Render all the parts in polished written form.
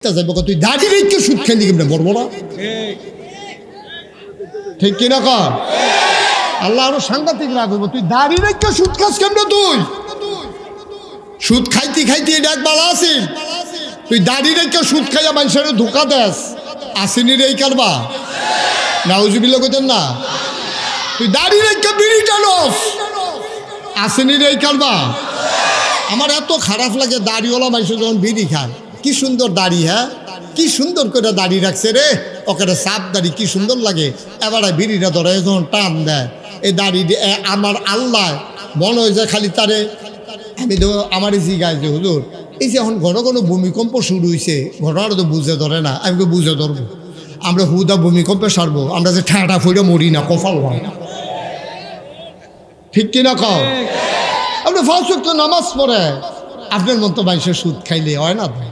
তুই দাড়ি রেখে সুদ খাইলি কেমনে বড় বড় ঠিক কিনা কর আল্লাহ আরো সাংঘাতিক রাগ হইব তুই দাড়ি রেখে সুদ খাস কেমনে তুই সুদ খাইতে খাইতে এটা এক বালা আছিস তুই দাড়ি রেখে সুদ খাইয়া মানুষের ধোকা দেস আসেনি রে এই কারবা নাউজুবিল্লাহ কইতেন না তুই দাড়ি রেখে বিড়ি টানস আসেনি রে এই কারবা আমার এত খারাপ লাগে দাড়িওয়ালা মানুষ যখন বিড়ি খায় কি সুন্দর দাড়ি হ্যাঁ কি সুন্দর করে দাড়ি রাখছে রে ওকে সাপ দাড়ি কি সুন্দর লাগে এবার বিড়িটা ধরে যখন টান দেয় এই দাড়ি আমার আল্লাহ মনে হয় যে খালি তারে আমি তো আমার জিগায় যে হুজুর এই যে এখন ঘন ঘন ভূমিকম্প শুরু হয়েছে ঘটনাটা তো বুঝে ধরে না আমি বুঝে ধরবো আমরা হুদা ভূমিকম্পে সারবো আমরা যে ঠেঁটা ফুইটা মরি না কপাল হয় না ঠিক কিনা কও আপনি ফাঁস তো নামাজ পড়ে আপনার মতো মানুষের সুদ খাইলে হয় না ভাই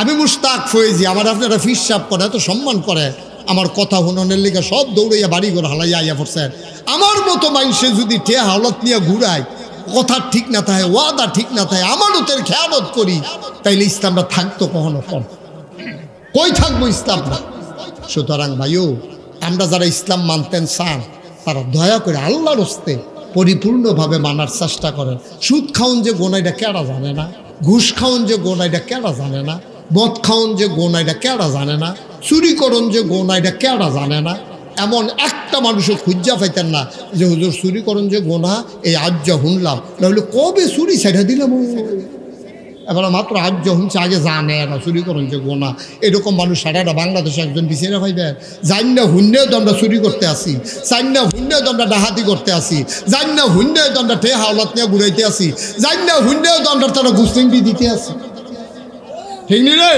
আমি মুশতাক ফয়েজি আমার আপনারা ফিসাব করে এত সম্মান করে আমার কথা হুননের লেগে সব দৌড়াইয়া বাড়ি ঘর হালাইয়া আইয়া পড়ছেন আমার মতো মানুষে যদি টে হাওলাত নিয়ে ঘুরায় কথা ঠিক না থাকে ওয়াদা ঠিক না থাকে আমানতের খেয়ালত করি তাইলে ইসলামটা থাকতো কখনো কম কই থাকবো ইসলাম না সুতরাং ভাইও আমরা যারা ইসলাম মানতেন চান তারা দয়া করে আল্লাহর হস্তে পরিপূর্ণভাবে মানার চেষ্টা করেন সুদ খাওন যে গোনাইটা কেডা জানে না ঘুষ খাওন যে গোনাইটা কেডা জানে না মদ খাওন যে গোনাইটা কেডা জানে না চুরি করন যে গোনাইটা কেডা জানে না এমন একটা মানুষও খুঁজা পাইতেন না যে হুজুর চুরি করন যে গোনা এই আজ যা শুনলাম নাহলে কবে চুরি ছেড়ে দিলাম এবার মাত্র আজ যা শুনছে আগে জানে না চুরি করন যে গোনা এরকম মানুষ সারাটা বাংলাদেশে একজন পিছিয়ে পাইবেন জান না হুন্যেও তো আমরা চুরি করতে আসি জান না হুন্যেও তো আমরা ডাহাতি করতে আসি জান না হুন্যেও তো আমরা টে হাওলাত নিয়ে ঘুরাইতে আসি জান না হুন্যেও তো আমরা তারা গুস্তিংটি দিতে আসি ঠিক নি রে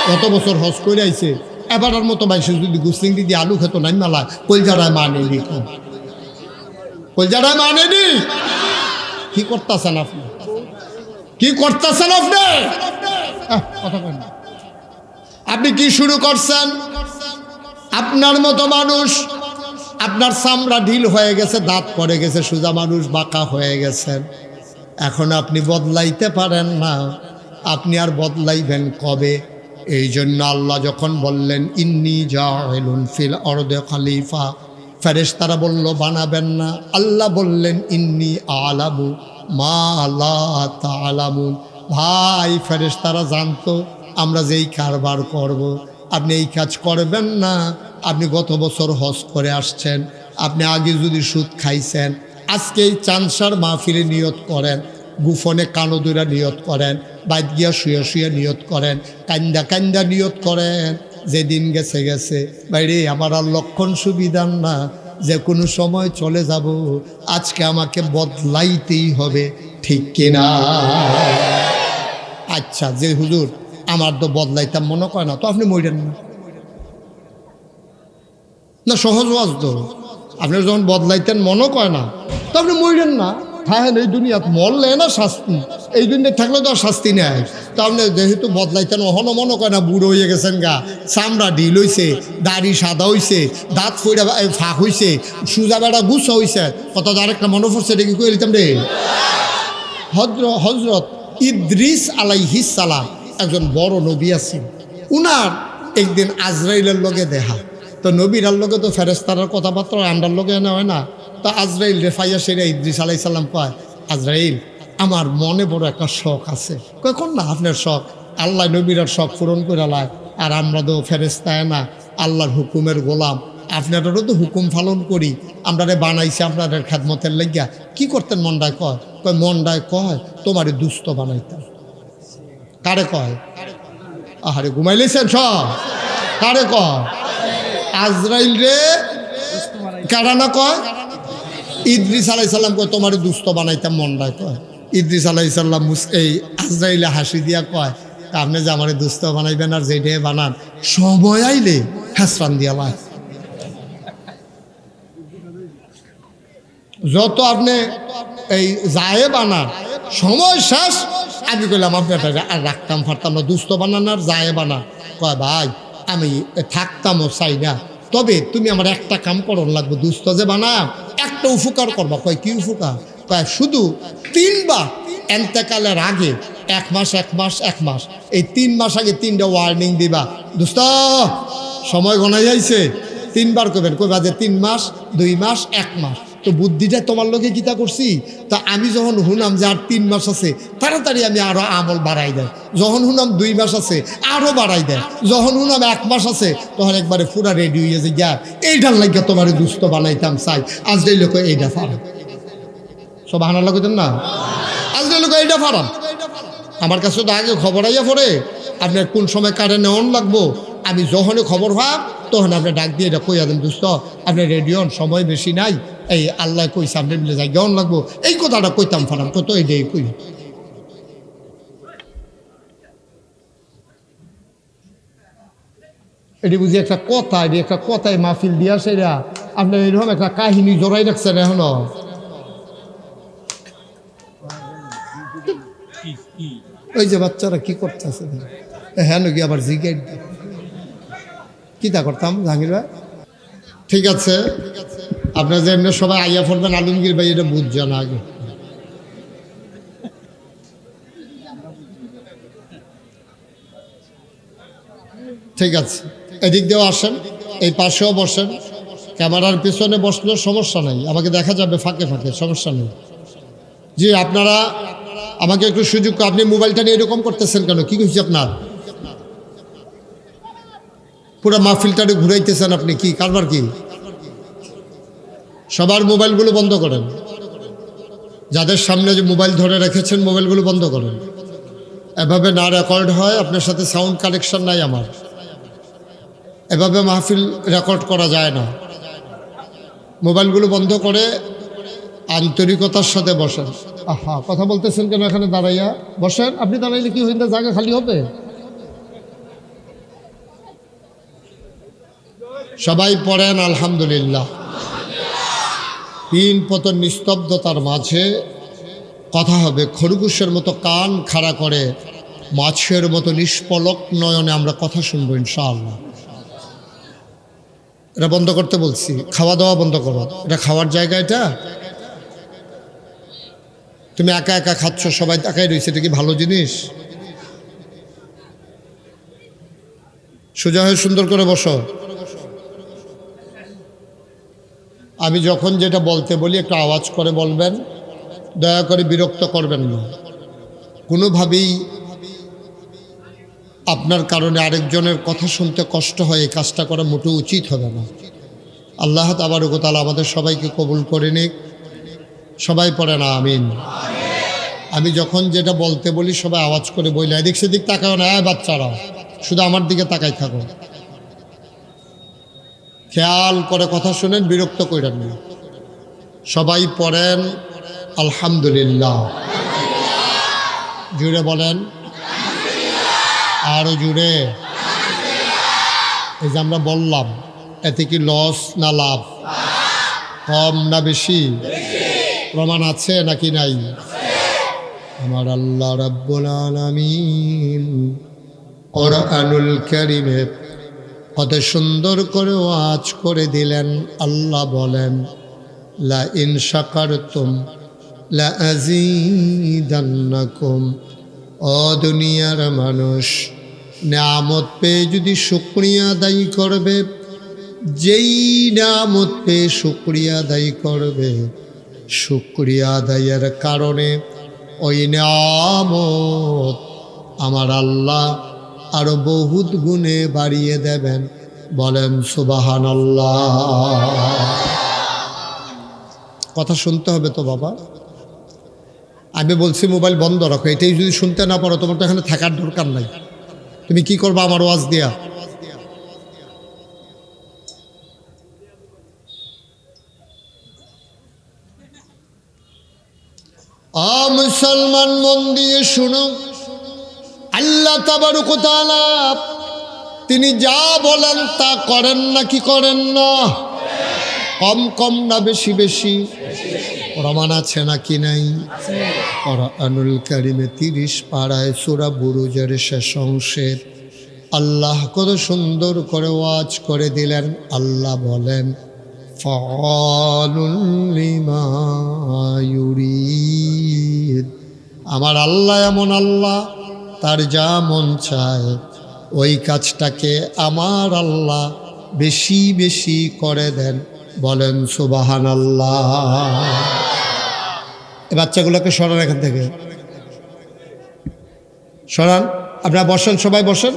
কত বছর হজ করে আইছে এবারের মতো মানুষ যদি গুস্তিংটি দিয়ে আলু খেত নাই মেলা কলজারায় মানেনি কলজারায় মানেনি কি করতেছেন আপনি কি করতেছেন আপনি কথা বলেন আপনি কি শুরু করছেন আপনার মতো মানুষ আপনার চামড়া ঢিল হয়ে গেছে দাঁত পড়ে গেছে সোজা মানুষ বাঁকা হয়ে গেছেন এখন আপনি বদলাইতে পারেন না আপনি আর বদলাইবেন কবে এই জন্য আল্লাহ যখন বললেন ইন্নী জাইলুন ফিল আরদি খলিফা ফেরেশতারা বলল বানাবেন না আল্লাহ বললেন ইন্নী আলামু মা লা তা'লামুন ভাই ফেরেশতারা জানতো আমরা যেই কারবার করব আপনি এই কাজ করবেন না আপনি গত বছর হজ করে আসছেন আপনি আগে যদি সুদ খাইছেন আজকে এই চানসার মাহফিলে নিয়ত করেন গুফনে কানদুরা নিয়ত করেন বাইদ গিয়া শুয়ে শুয়ে নিয়ত করেন কান্দা কান্দা নিয়ত করেন যেদিন গেছে গেছে বাইরে আমার আর লক্ষণ সুবিধান না যে কোনো সময় চলে যাব আজকে আমাকে বদলাইতেই হবে ঠিক কিনা আচ্ছা যে হুজুর আমার তো বদলাইতাম মনে করে না তো আপনি মরেন না সহজ ওয়াজ তো আপনি যখন বদলাইতেন মনে করে না তো আপনি মরেন না হ্যাঁ এই দুনিয়াত মরলে না শাস্তি এই দুনিয়া থাকলে তো আর শাস্তি নেয় তো আপনি যেহেতু বদলাইতেন ওহনো মনে করে না বুড়ো হয়ে গেছেন গা চামড়া ঢিল হয়েছে দাড়ি সাদা হয়েছে দাঁত ফইরা ফাঁক হয়েছে সুজা বেড়া গুছা হয়েছে কত আরেকটা মনে পড়ছে দেখি কই লিতাম রে হজরত ইদ্রিস আলাইহিস সালাম একজন বড় নবী আছেন উনার একদিন আজরাইলের লগে দেখা তো নবীরার লগে তো ফেরেশতার কথাবার্তা আমরার লগে না হয় না তো আজরাইল রেফাইয়া সেরা ইদ্রিস আলাইহিস সালাম কয় আজরাইল আমার মনে বড় একটা শখ আছে কখন না আপনার শখ আল্লাহ নবীরার শখ পূরণ করে লায় আর আমরা তো ফেরেশতায় না আল্লাহর হুকুমের গোলাম আপনাদেরও তো হুকুম পালন করি আমরা বানাইছি আপনাদের খেদমতের লাগিয়া কি করতেন মন্ডায় কয় কয় মন্ডায় কয় তোমারে দুস্থ বানাইতাম কারে কয় আহারে ঘুমাইলেছেন সব কারে কয় আজরাইল রে কারা না কয় ইদ্রিস আলাইহিস সালাম কয় তোমারে দুস্থ বানাইতাম মন্ডায় কয় ইদ্রিস আলাইহিস সালাম এই আজরাইলে হাসি দিয়া কয় আপনি যে আমারে দুস্থ বানাইবেন আর যেটাই বানান সময় আইলে হেসরান দিয়া লাই যত আপনি এই যায় বানান সময় শেষ আমি কইলাম আপনার আর রাখতাম ফারতাম না দুস্থ বানান আর যায় বানান কয় ভাই আমি থাকতামও চাই না তবে তুমি আমার একটা কাম করন লাগবে দুস্থ যে বানাম একটা উপকার করবা কয় কি উপকার কয় শুধু 3 বার এন্তেকালের আগে এক মাস এই 3 মাস আগে 3টা ওয়ার্নিং দিবা, দোস্ত সময় গণাই যাইছে, 3বার কইবা যে 3 মাস 2 মাস 1 মাস। তো বুদ্ধিটা তোমার লোকে কিতা করছি, তা আমি যখন শুনাম যে আর 3 মাস আছে তাড়াতাড়ি আমি আরো আমল বাড়াই দেয়, যখন শুনাম 2 মাস আছে আরো বাড়াই দেয়, যখন শুনাম 1 মাস আছে তখন একবারে পুরা রেডি হয়ে যায় গিয়া এইটার লাগিয়া তোমার দুস্থ বানাইতাম চাই, আজ এই লোক এইটা ফারাম, সব হানার লাগতেন না, আজ এই লোক এইটা ফারাম। আমার কাছে তো আগে খবর আইয়া পড়ে আপনার কোন সময় কারে নেওয়ান লাগবো, আমি যখনই খবর পাম তখন আপনি ডাক দিয়ে এটা কইয়া দেন, দোস্ত আপনি রেডিওন সময় বেশি নাই, এই আল্লাহ কইছে আপনি মিলে যাই গেন লাগবো, এই কথাটা কইতাম ফারাম, কত এইটাই কই। এটি বুঝি একটা কথা, এটি একটা কথায় মাহফিল দিয়া সেরা আপনার এরকম একটা কাহিনী জড়াই রাখছেন এখনো। ওই যে বাচ্চারা কি করতেছে, হ্যাঁ নাকি আবার জিগাইড কি তা করতাম জাহাঙ্গীর ভাই। ঠিক আছে, আপনার যে এমনি সবাই আইয়া পড়বেন, আলমগীর ভাই এটা বুঝছেন আগে। ঠিক আছে, এদিক দিয়েও আসেন, এই পাশেও বসেন, ক্যামেরার পিছনে বসলেও সমস্যা নাই, আমাকে দেখা যাবে ফাঁকে ফাঁকে, সমস্যা নেই। জি আপনারা আমাকে একটু সুযোগ, আপনি মোবাইলটা নিয়ে এরকম করতেছেন কেন, কি কইছি আপনার? পুরো মাহফিলটারে ঘুরাইতেছেন আপনি, কি কারবার কি? সবার মোবাইলগুলো বন্ধ করেন, যাদের সামনে যে মোবাইল ধরে রেখেছেন মোবাইলগুলো বন্ধ করেন, এভাবে না রেকর্ড হয়, আপনার সাথে সাউন্ড কানেকশন নাই আমার, এভাবে মাহফিল রেকর্ড করা যায় না। মোবাইলগুলো বন্ধ করে আন্তরিকতার সাথে বসেন। আহা, কথা বলতেছেন কেন এখানে দাঁড়াইয়া? বসেন, আপনি দাঁড়াইলে কি হইতে জায়গা খালি হবে? সবাই পড়েন আলহামদুলিল্লাহ। 3 পতন নিস্তব্ধতার মাঝে কথা হবে, খরগোশের মতো কান খাড়া করে মাছের মতো নিষ্পলক নয়নে আমরা কথা শুনবো ইনশাআল্লাহ। এটা বন্ধ করতে বলছি, খাওয়া দাওয়া বন্ধ করো, এটা খাওয়ার জায়গা, এটা তুমি একা একা খাচ্ছ, সবাই একাই রয়েছে, এটা কি ভালো জিনিস? সোজা হয়ে সুন্দর করে বসো। আমি যখন যেটা বলতে বলি একটু আওয়াজ করে বলবেন, দয়া করে বিরক্ত করবেন না। কোনোভাবেই আপনার কারণে আরেকজনের কথা শুনতে কষ্ট হয়, এই কাজটা করা মোটেও উচিত হবে না। আল্লাহ তাবারক ওয়া তাআলা আমাদের সবাইকে কবুল করে নিক। সবাই পড়ে না আমিন। আমি যখন যেটা বলতে বলি সবাই আওয়াজ করে বলি, এদিক সেদিক তাকাও না, বাচ্চারা শুধু আমার দিকে তাকাই থাকো, খেয়াল করে কথা শুনেন, বিরক্ত করেন না। সবাই পড়েন আলহামদুলিল্লাহ, জুড়ে বলেন, আরো জুড়ে। এই যে আমরা বললাম, এতে কি লস না লাভ, কম না বেশি, প্রমাণ আছে নাকি নাই? আমার আল্লাহ রাব্বুল আলামিন কোরআনুল কারীমে কত সুন্দর করে ওয়াজ করে দিলেন। আল্লাহ বলেন, লা ইন শাকারতুম লা আযীদান্নাকুম। ও দুনিয়ার মানুষ, নিয়ামত পেয়ে যদি শুকরিয়া আদায় করবে, যেই নিয়ামত পেয়ে শুকরিয়া আদায় করবে, শুকরিয়া আদায়ের কারণে ওই নিয়ামত আমার আল্লাহ আরো বহুত গুণে বাড়িয়ে দেবেন। বলেন সুবহানাল্লাহ। কথা শুনতে হবে তো বাবা। আমি বলছি মোবাইল বন্ধ রাখো, এটাই যদি শুনতে না পারো তোমার তো এখানে থাকার দরকার নাই। তুমি কি করবা আমার ওয়াজ দিয়া? মুসলমান মন দিয়ে শুনো, আল্লাহ তাবারক ওয়া তাআলা তিনি যা বলেন তা করেন না কি করেন না? কম কম না বেশি বেশি? প্রমাণ আছে নাকি নাই? কোরআনুল কারীমে 30 পারায় সূরা বুরুজের শেষ অংশে আল্লাহ কত সুন্দর করে ওয়াজ করে দিলেন। আল্লাহ বলেন, ফাআলুল লিমা ইউরিদ। আমার আল্লাহ এমন আল্লাহ, তার যা মন চায় ওই কাজটাকে আমার আল্লাহ বেশি বেশি করে দেন। বলেন সুবহানাল্লাহ। এই বাচ্চাগুলোকে সরান, এখান থেকে সরান। আপনারা বসেন, সবাই বসেন,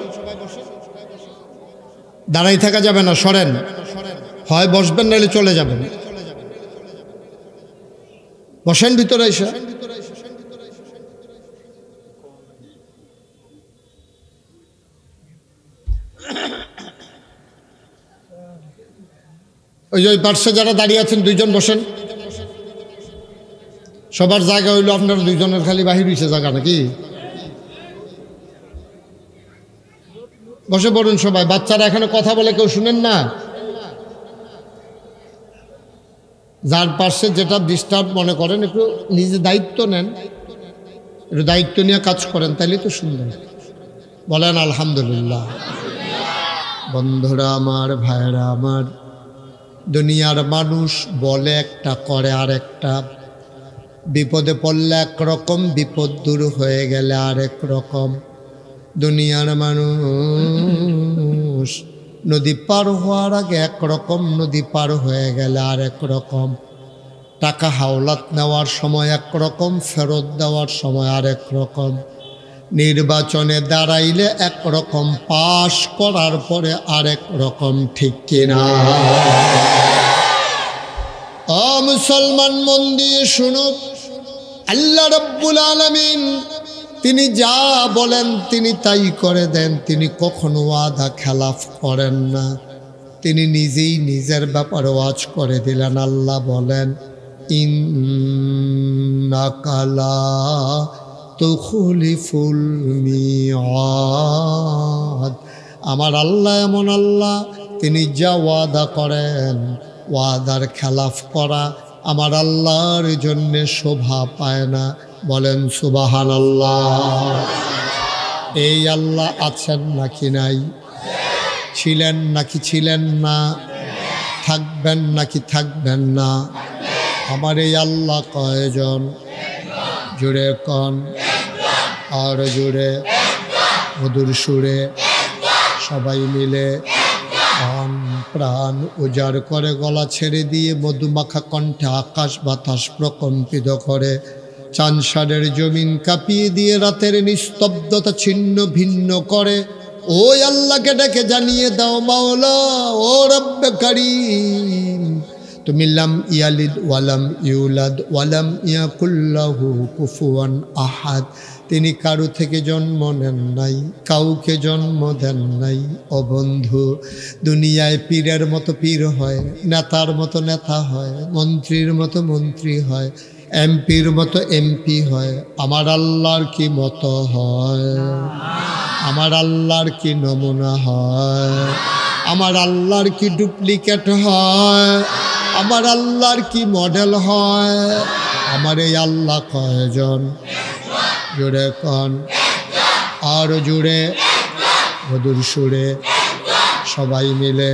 দাঁড়াই থাকা যাবে না, সরেন। হয় বসবেন নাহলে চলে যাবেন। বসেন ভিতরে এসে। ওই যে ওই পার্শ্বে যারা দাঁড়িয়ে আছেন দুইজন বসেন। সবার জায়গা হইলো আপনার দুইজনের খালি বাহির হইছে জায়গা নাকি? বসে পড়ুন সবাই। বাচ্চারা এখানে কথা বলে কেউ শুনেন না। যার পাশে যেটা ডিস্টার্ব মনে করেন একটু নিজে দায়িত্ব নেন, একটু দায়িত্ব নিয়ে কাজ করেন, তাইলে তো সুন্দর। বলেন আলহামদুলিল্লাহ। বন্ধুরা আমার, ভাইরা আমার, দুনিয়ার মানুষ বলে একটা, করে আর একটা। বিপদে পড়লে একরকম, বিপদ দূর হয়ে গেলে আরেক রকম। দুনিয়ার মানুষ নদী পার হওয়ার আগে একরকম, নদী পার হয়ে গেলে আরেক রকম। টাকা হাওলাত নেওয়ার সময় একরকম, ফেরত দেওয়ার সময় আরেক রকম। নির্বাচনে দাঁড়াইলে একরকম, পাশ করার পরে আরেক রকম। ঠিক কিনা? ও মুসলমান, মন দিয়ে শুনো, আল্লাহ রাব্বুল আলামিন তিনি যা বলেন তিনি তাই করে দেন। তিনি কখনো ওয়াদা খেলাফ করেন না। তিনি নিজেই নিজের ব্যাপারে ওয়াজ করে দিলেন। আল্লাহ বলেন, ইন্নাকা লা তুখলিফুল মিআদ। আমার আল্লাহ এমন আল্লাহ, তিনি যা ওয়াদা করেন, ওয়াদার খেলাফ করা আমার আল্লাহর জন্য শোভা পায় না। বলেন সুবহানাল্লাহ। এই আল্লাহ আছেন নাকি নাই? ছিলেন নাকি ছিলেন না? থাকবেন নাকি থাকবেন না? আমার এই আল্লাহ কয়জন? জুড়ে কন, আর জুড়ে, মধুর সুরে সবাই মিলে মন প্রাণ উজাড় করে, গলা ছেড়ে দিয়ে মধুমাখা কণ্ঠে আকাশ বাতাস প্রকম্পিত করে, চানসারের জমিন কাঁপিয়ে দিয়ে রাতের নিস্তব্ধতা ছিন্ন ভিন্ন করে। ওই আল্লাহকে ডেকে জানিয়ে দাও, মাওলা ও রব্বে কারীম, তুমি লাম ইয়ালিদ ওয়ালাম ইউলাদ ওয়ালাম ইয়াকুল্লাহু কুফুয়ান আহাদ। তিনি কারো থেকে জন্ম নেন নাই, কাউকে জন্ম দেন নাই। ও বন্ধু, দুনিয়ায় পীরের মতো পীর হয়, নেতার মতো নেতা হয়, মন্ত্রীর মতো মন্ত্রী হয়, এমপির মতো এমপি হয়। আমার আল্লাহর কি মতো হয়? আমার আল্লাহর কি নমুনা হয়? আমার আল্লাহর কি ডুপ্লিকেট হয়? আমার আল্লাহর কি মডেল হয়? আমার এই আল্লাহ কয়জন? জুড়ে কন, আর জুড়ে, মধুর সুরে সবাই মিলে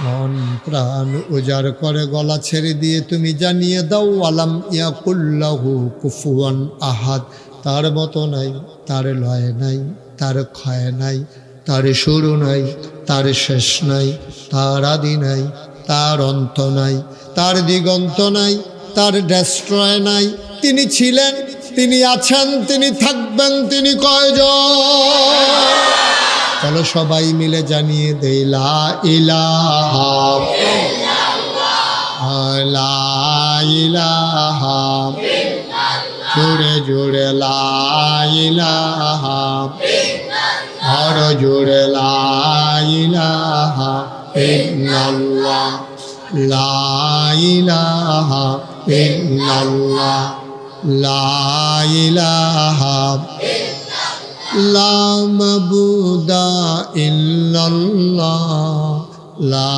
মন প্রাণ উজাড় করে, গলা ছেড়ে দিয়ে তুমি জানিয়ে দাও, আলাম ইয়াকুল্লাহু কুফুয়ান আহাদ। তার মতো নাই, তার লয় নাই, তার ক্ষয় নাই, তার শুরু নাই, তার শেষ নাই, তার আদি নাই, তার অন্ত নাই, তার দিগন্ত নাই, তার ডেস্ট্রয় নাই। তিনি ছিলেন, তিনি আছেন, তিনি থাকবেন। তিনি কয়জন? চলো সবাই মিলে জানিয়ে দেই, লা ইলাহা ইল্লাল্লাহ, লা ইলাহা ইল্লাল্লাহ, জোরে জোরে লা ইলাহা ইল্লাল্লাহ, আর জোরে লা ইলাহা ইল্লাল্লাহ, লা ইলাহা ইল্লাল্লাহ, লা ইলাহা লা মাবুদা ইল্লাল্লাহ, লা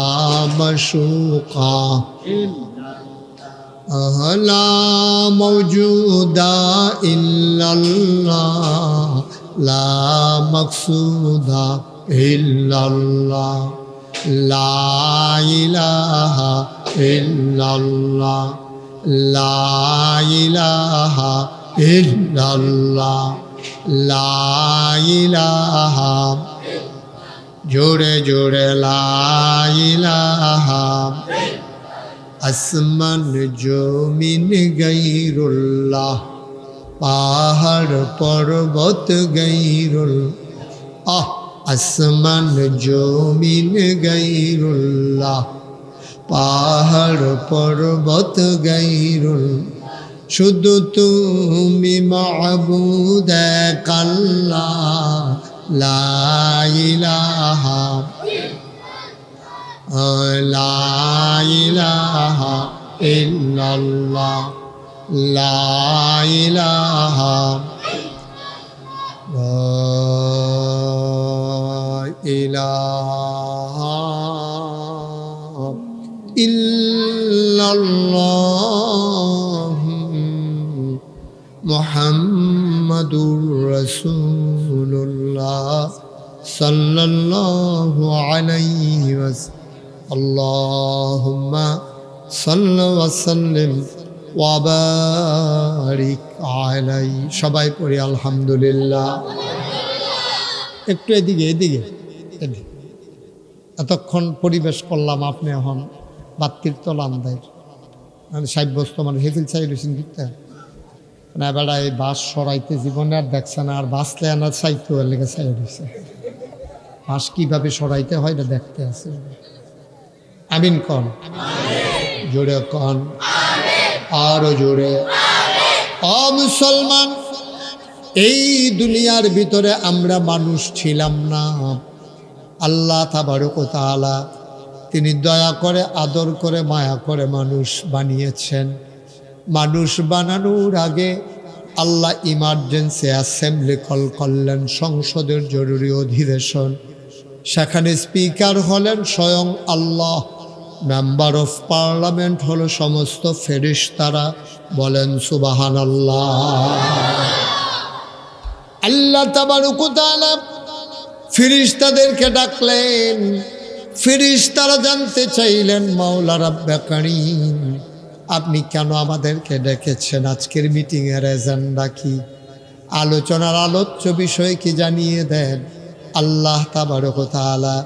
মাশুকা লা মাওজুদা ইল্লাল্লাহ, লা মাকসুদা ইল্লাল্লাহ, লা ইলাহা ইল্লাল্লাহ, লা ইলাহা ইল্লাল্লাহ লা ইলাহা জোরে জোরে লা ইলাহা আসমান জমিন গায়রুল্লাহ পাহাড় পর্বত গায়রুল আসমান জমিন গায়রুল্লাহ পাহাড় পর্বত গায়রুল শুধু তুমি মাবুদ এক আল্লাহ লা ইলাহা লা ইলাহা ইল্লাল্লাহ লা ইলাহা ইলাহা ইল্লাল্লাহ মুহাম্মাদুর রাসূলুল্লাহ সাল্লাল্লাহু আলাইহি ওয়াসাল্লাম আল্লাহুম্মা সাল্লি ওয়া সাল্লিম ওয়া বারিক আলাইহি সবাই পড়ি আলহামদুলিল্লাহ। একটু এদিকে এদিকে এদিকে এতক্ষণ পরিবেশ করলাম, আপনি এখন বাত্তির তলান দেয় মানে সাব্যস্ত মানে হেফিল চাই রয়েছেন কিতা না বেড়া এই বাস সরাইতে জীবনে আর দেখছে না, আর বাসলে আনার চাইতে লেগে চাই রয়েছে। বাস কীভাবে সরাইতে হয় এটা দেখতে আছে। আমিন কন, জোরে কন, আরো জোরে। মুসলমান, এই দুনিয়ার ভিতরে আমরা মানুষ ছিলাম না। আল্লাহ তাবারক ওয়া তাআলা তিনি দয়া করে আদর করে মায়া করে মানুষ বানিয়েছেন। মানুষ বানানোর আগে আল্লাহ ইমার্জেন্সি অ্যাসেম্বলি কল করলেন, সংসদের জরুরি অধিবেশন। সেখানে স্পিকার হলেন স্বয়ং আল্লাহ, মেম্বার অফ পার্লামেন্ট হলো সমস্ত ফেরেশতারা। বলেন সুবহানাল্লাহ। আল্লাহ তাবারক ওয়া তাআলা ফেরেশতাদেরকে ডাকলেন। ফেরেশতারা জানতে চাইলেন, মাওলা রাব্বে কারীম আপনি কেন আমাদেরকে ডেকেছেন? আজকের মিটিংয়ের এজেন্ডা কি? আলোচনার আলোচ্য বিষয় কি জানিয়ে দেন। আল্লাহ তাবারক ওয়া তাআলা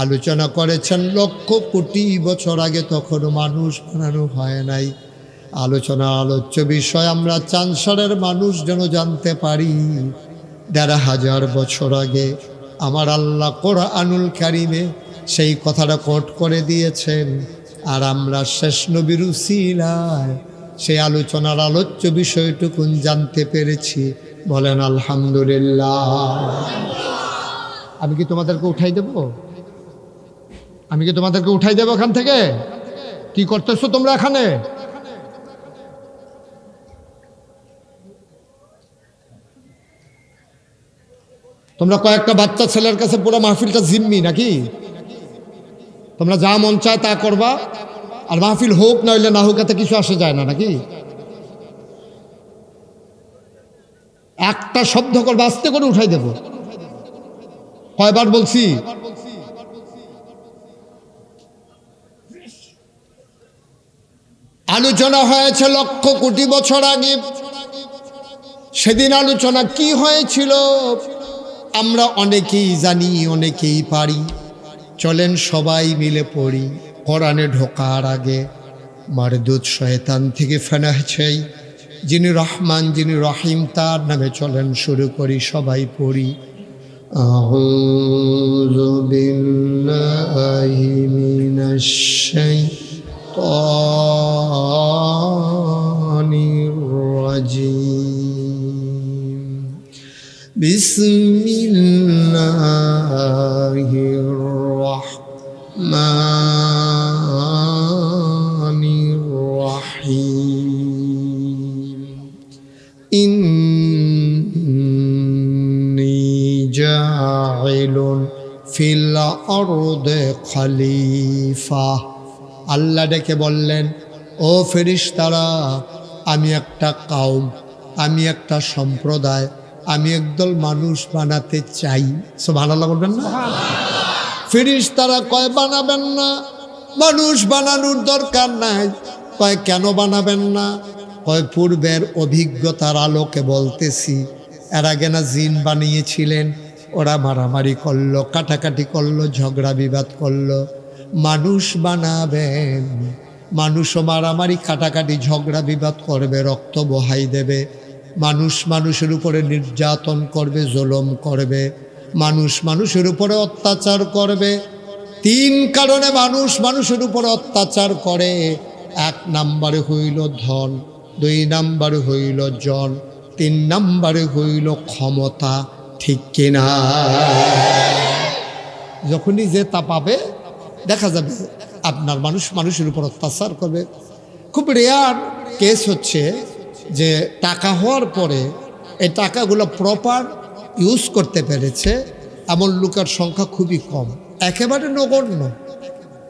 আলোচনা করেছেন লক্ষ কোটি বছর আগে, তখনও মানুষ বানানো হয় নাই। আলোচনার আলোচ্য বিষয় আমরা চাঁদশারের মানুষ যেন জানতে পারি। ১,৫০০ বছর আগে আমার আল্লাহ কোরআনুল কারিমে সেই কথাটা কোট করে দিয়েছেন, আর আমরা শেষ নবীর উসিলায় সেই আলোচনার আলোচ্য বিষয়টুকুন জানতে পেরেছি। বলেন আলহামদুলিল্লাহ। আমি কি তোমাদেরকে উঠাই দেব? আমি কি তোমাদেরকে উঠাই দেব এখান থেকে? কি করতেছো তোমরা এখানে? তোমরা কয়েকটা বাচ্চা ছেলের কাছে পুরো মাহফিলটা জিম্মি নাকি? তোমরা যা মন চায় তা করবা, আর মাহফিল হোক না হইলে না হোক এতে কিছু আসে যায় না নাকি? একটা শব্দ করবা আস্তে করে উঠাই দেব। কয়বার বলছি? আলোচনা হয়েছে লক্ষ কোটি বছর আগে। সেদিন আলোচনা কি হয়েছিল আমরা অনেকেই জানি, অনেকেই পারি। চলেন সবাই মিলে পড়ি। কোরআনে ঢোকার আগে মারদুদ শয়তান থেকে ফেনাহ চাই, যিনি রহমান যিনি রহিম তার নামে চলেন শুরু করি। সবাই পড়ি। আউযু বিল্লাহি মিনাশ শাইতানির রাজিম। বিসমিল্লাহির রাহমানির রাহিম। ইন্নী জাইলুন ফিল আরদি খলিফা। আল্লাহ ডেকে বললেন, ও ফেরেশতারা, আমি একটা কওম, আমি একটা সম্প্রদায়, আমি একদল মানুষ বানাতে চাই। সুবহানাল্লাহ বলবেন না? ফেরেশতারা কয় বানাবেন না, মানুষ বানানোর দরকার নাই। কয় কেন বানাবেন না? কয় পূর্বের অভিজ্ঞতার আলোকে বলতেছি, এর আগে না জিন বানিয়েছিলেন, ওরা মারামারি করলো, কাটাকাটি করলো, ঝগড়া বিবাদ করলো। মানুষ বানাবেন, মানুষও মারামারি কাটাকাটি ঝগড়া বিবাদ করবে, রক্ত বহাই দেবে। মানুষ মানুষের উপরে নির্যাতন করবে, জুলুম করবে, মানুষ মানুষের উপরে অত্যাচার করবে। 3 কারণে মানুষ মানুষের উপরে অত্যাচার করে। 1 নম্বরে হইল ধন, 2 নম্বরে হইল জন, 3 নম্বরে হইল ক্ষমতা। ঠিক কিনা? যখনই যে তা পাবে দেখা যাবে আপনার মানুষ মানুষের উপর অত্যাচার করবে। খুব রেয়ার কেস হচ্ছে যে টাকা হওয়ার পরে এই টাকাগুলো প্রপার ইউজ করতে পেরেছে এমন লোকের সংখ্যা খুবই কম, একেবারে নগণ্য।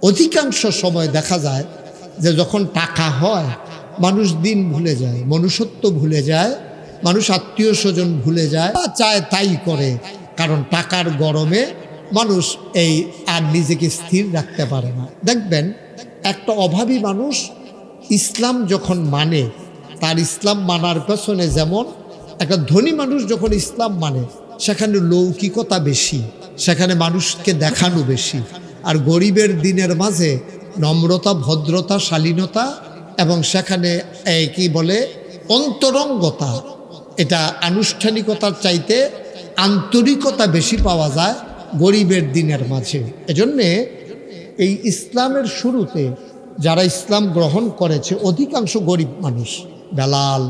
অধিকাংশ সময় দেখা যায় যে যখন টাকা হয় মানুষ দিন ভুলে যায়, মনুষ্যত্ব ভুলে যায়, মানুষ আত্মীয় স্বজন ভুলে যায়, চায় তাই করে। কারণ টাকার গরমে মানুষ এই আর নিজেকে স্থির রাখতে পারে না। দেখবেন একটা অভাবী মানুষ ইসলাম যখন মানে, তার ইসলাম মানার পেছনে যেমন একটা ধনী মানুষ যখন ইসলাম মানে সেখানে লৌকিকতা বেশি, সেখানে মানুষকে দেখানো বেশি। আর গরিবের দিনের মাঝে নম্রতা, ভদ্রতা, শালীনতা এবং সেখানে কি বলে অন্তরঙ্গতা, এটা আনুষ্ঠানিকতার চাইতে আন্তরিকতা বেশি পাওয়া যায় গরিবের দিনের মাঝে। এজন্যে এই ইসলামের শুরুতে যারা ইসলাম গ্রহণ করেছে অধিকাংশ গরিব মানুষ। বেলাল,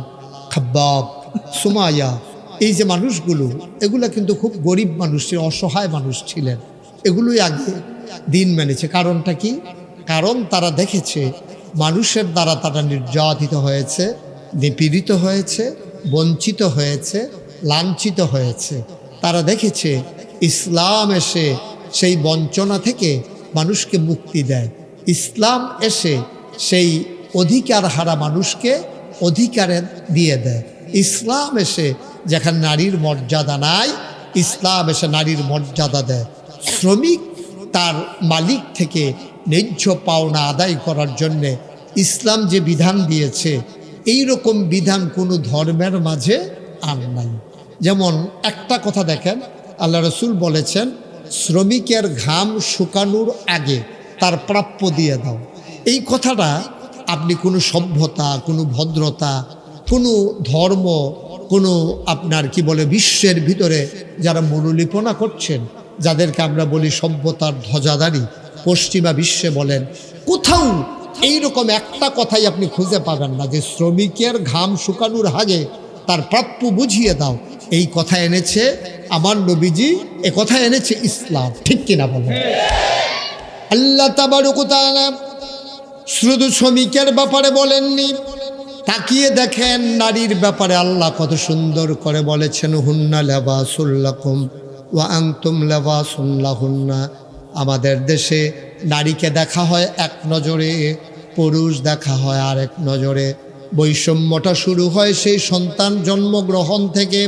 খাব্বাব, সুমাইয়া, এই যে মানুষগুলো, এগুলো কিন্তু খুব গরিব মানুষ ছিল, অসহায় মানুষ ছিলেন। এগুলোই আগে দিন মেনেছে। কারণটা কি? কারণ তারা দেখেছে মানুষের দ্বারা তারা নির্যাতিত হয়েছে, নিপীড়িত হয়েছে, বঞ্চিত হয়েছে, লাঞ্ছিত হয়েছে। তারা দেখেছে ইসলাম এসে সেই বঞ্চনা থেকে মানুষকে মুক্তি দেয়। ইসলাম এসে সেই অধিকার হারা মানুষকে অধিকারে দিয়ে দেয়। ইসলাম এসে যেখানে নারীর মর্যাদা নাই, ইসলাম এসে নারীর মর্যাদা দেয়। শ্রমিক তার মালিক থেকে ন্যায্য পাওনা আদায় করার জন্যে ইসলাম যে বিধান দিয়েছে, এই রকম বিধান কোনো ধর্মের মাঝে আর নাই। যেমন একটা কথা দেখেন, আল্লাহ রসুল বলেছেন শ্রমিকের ঘাম শুকানোর আগে তার প্রাপ্য দিয়ে দাও। এই কথাটা আপনি কোনো সভ্যতা, কোনো ভদ্রতা, কোনো ধর্ম, কোনো আপনার কি বলে বিশ্বের ভিতরে যারা মনোলিপনা করছেন, যাদেরকে আমরা বলি সভ্যতার ধ্বজাধারী, পশ্চিমা বিশ্বে বলেন, কোথাও এইরকম একটা কথাই আপনি খুঁজে পাবেন না যে শ্রমিকের ঘাম শুকানোর আগে তার প্রাপ্য বুঝিয়ে দাও। এই কথা এনেছে আমার নবীজি, এ কথা এনেছে ইসলাম। ঠিক কিনা বলেন? আল্লাহ তাবারক ওয়া তাআলা শুধু শ্রমিকের ব্যাপারে বলেননি, তাকিয়ে দেখেন নারীর ব্যাপারে আল্লাহ কত সুন্দর করে বলেছেন, হুন্না লিবাসুল লাকুম ওয়া আনতুম লিবাসুন লাহুন্না। আমাদের দেশে নারীকে দেখা হয় এক নজরে, পুরুষ দেখা হয় আরেক নজরে। বৈষম্যটা শুরু হয় সেই সন্তান জন্মগ্রহণ থেকে।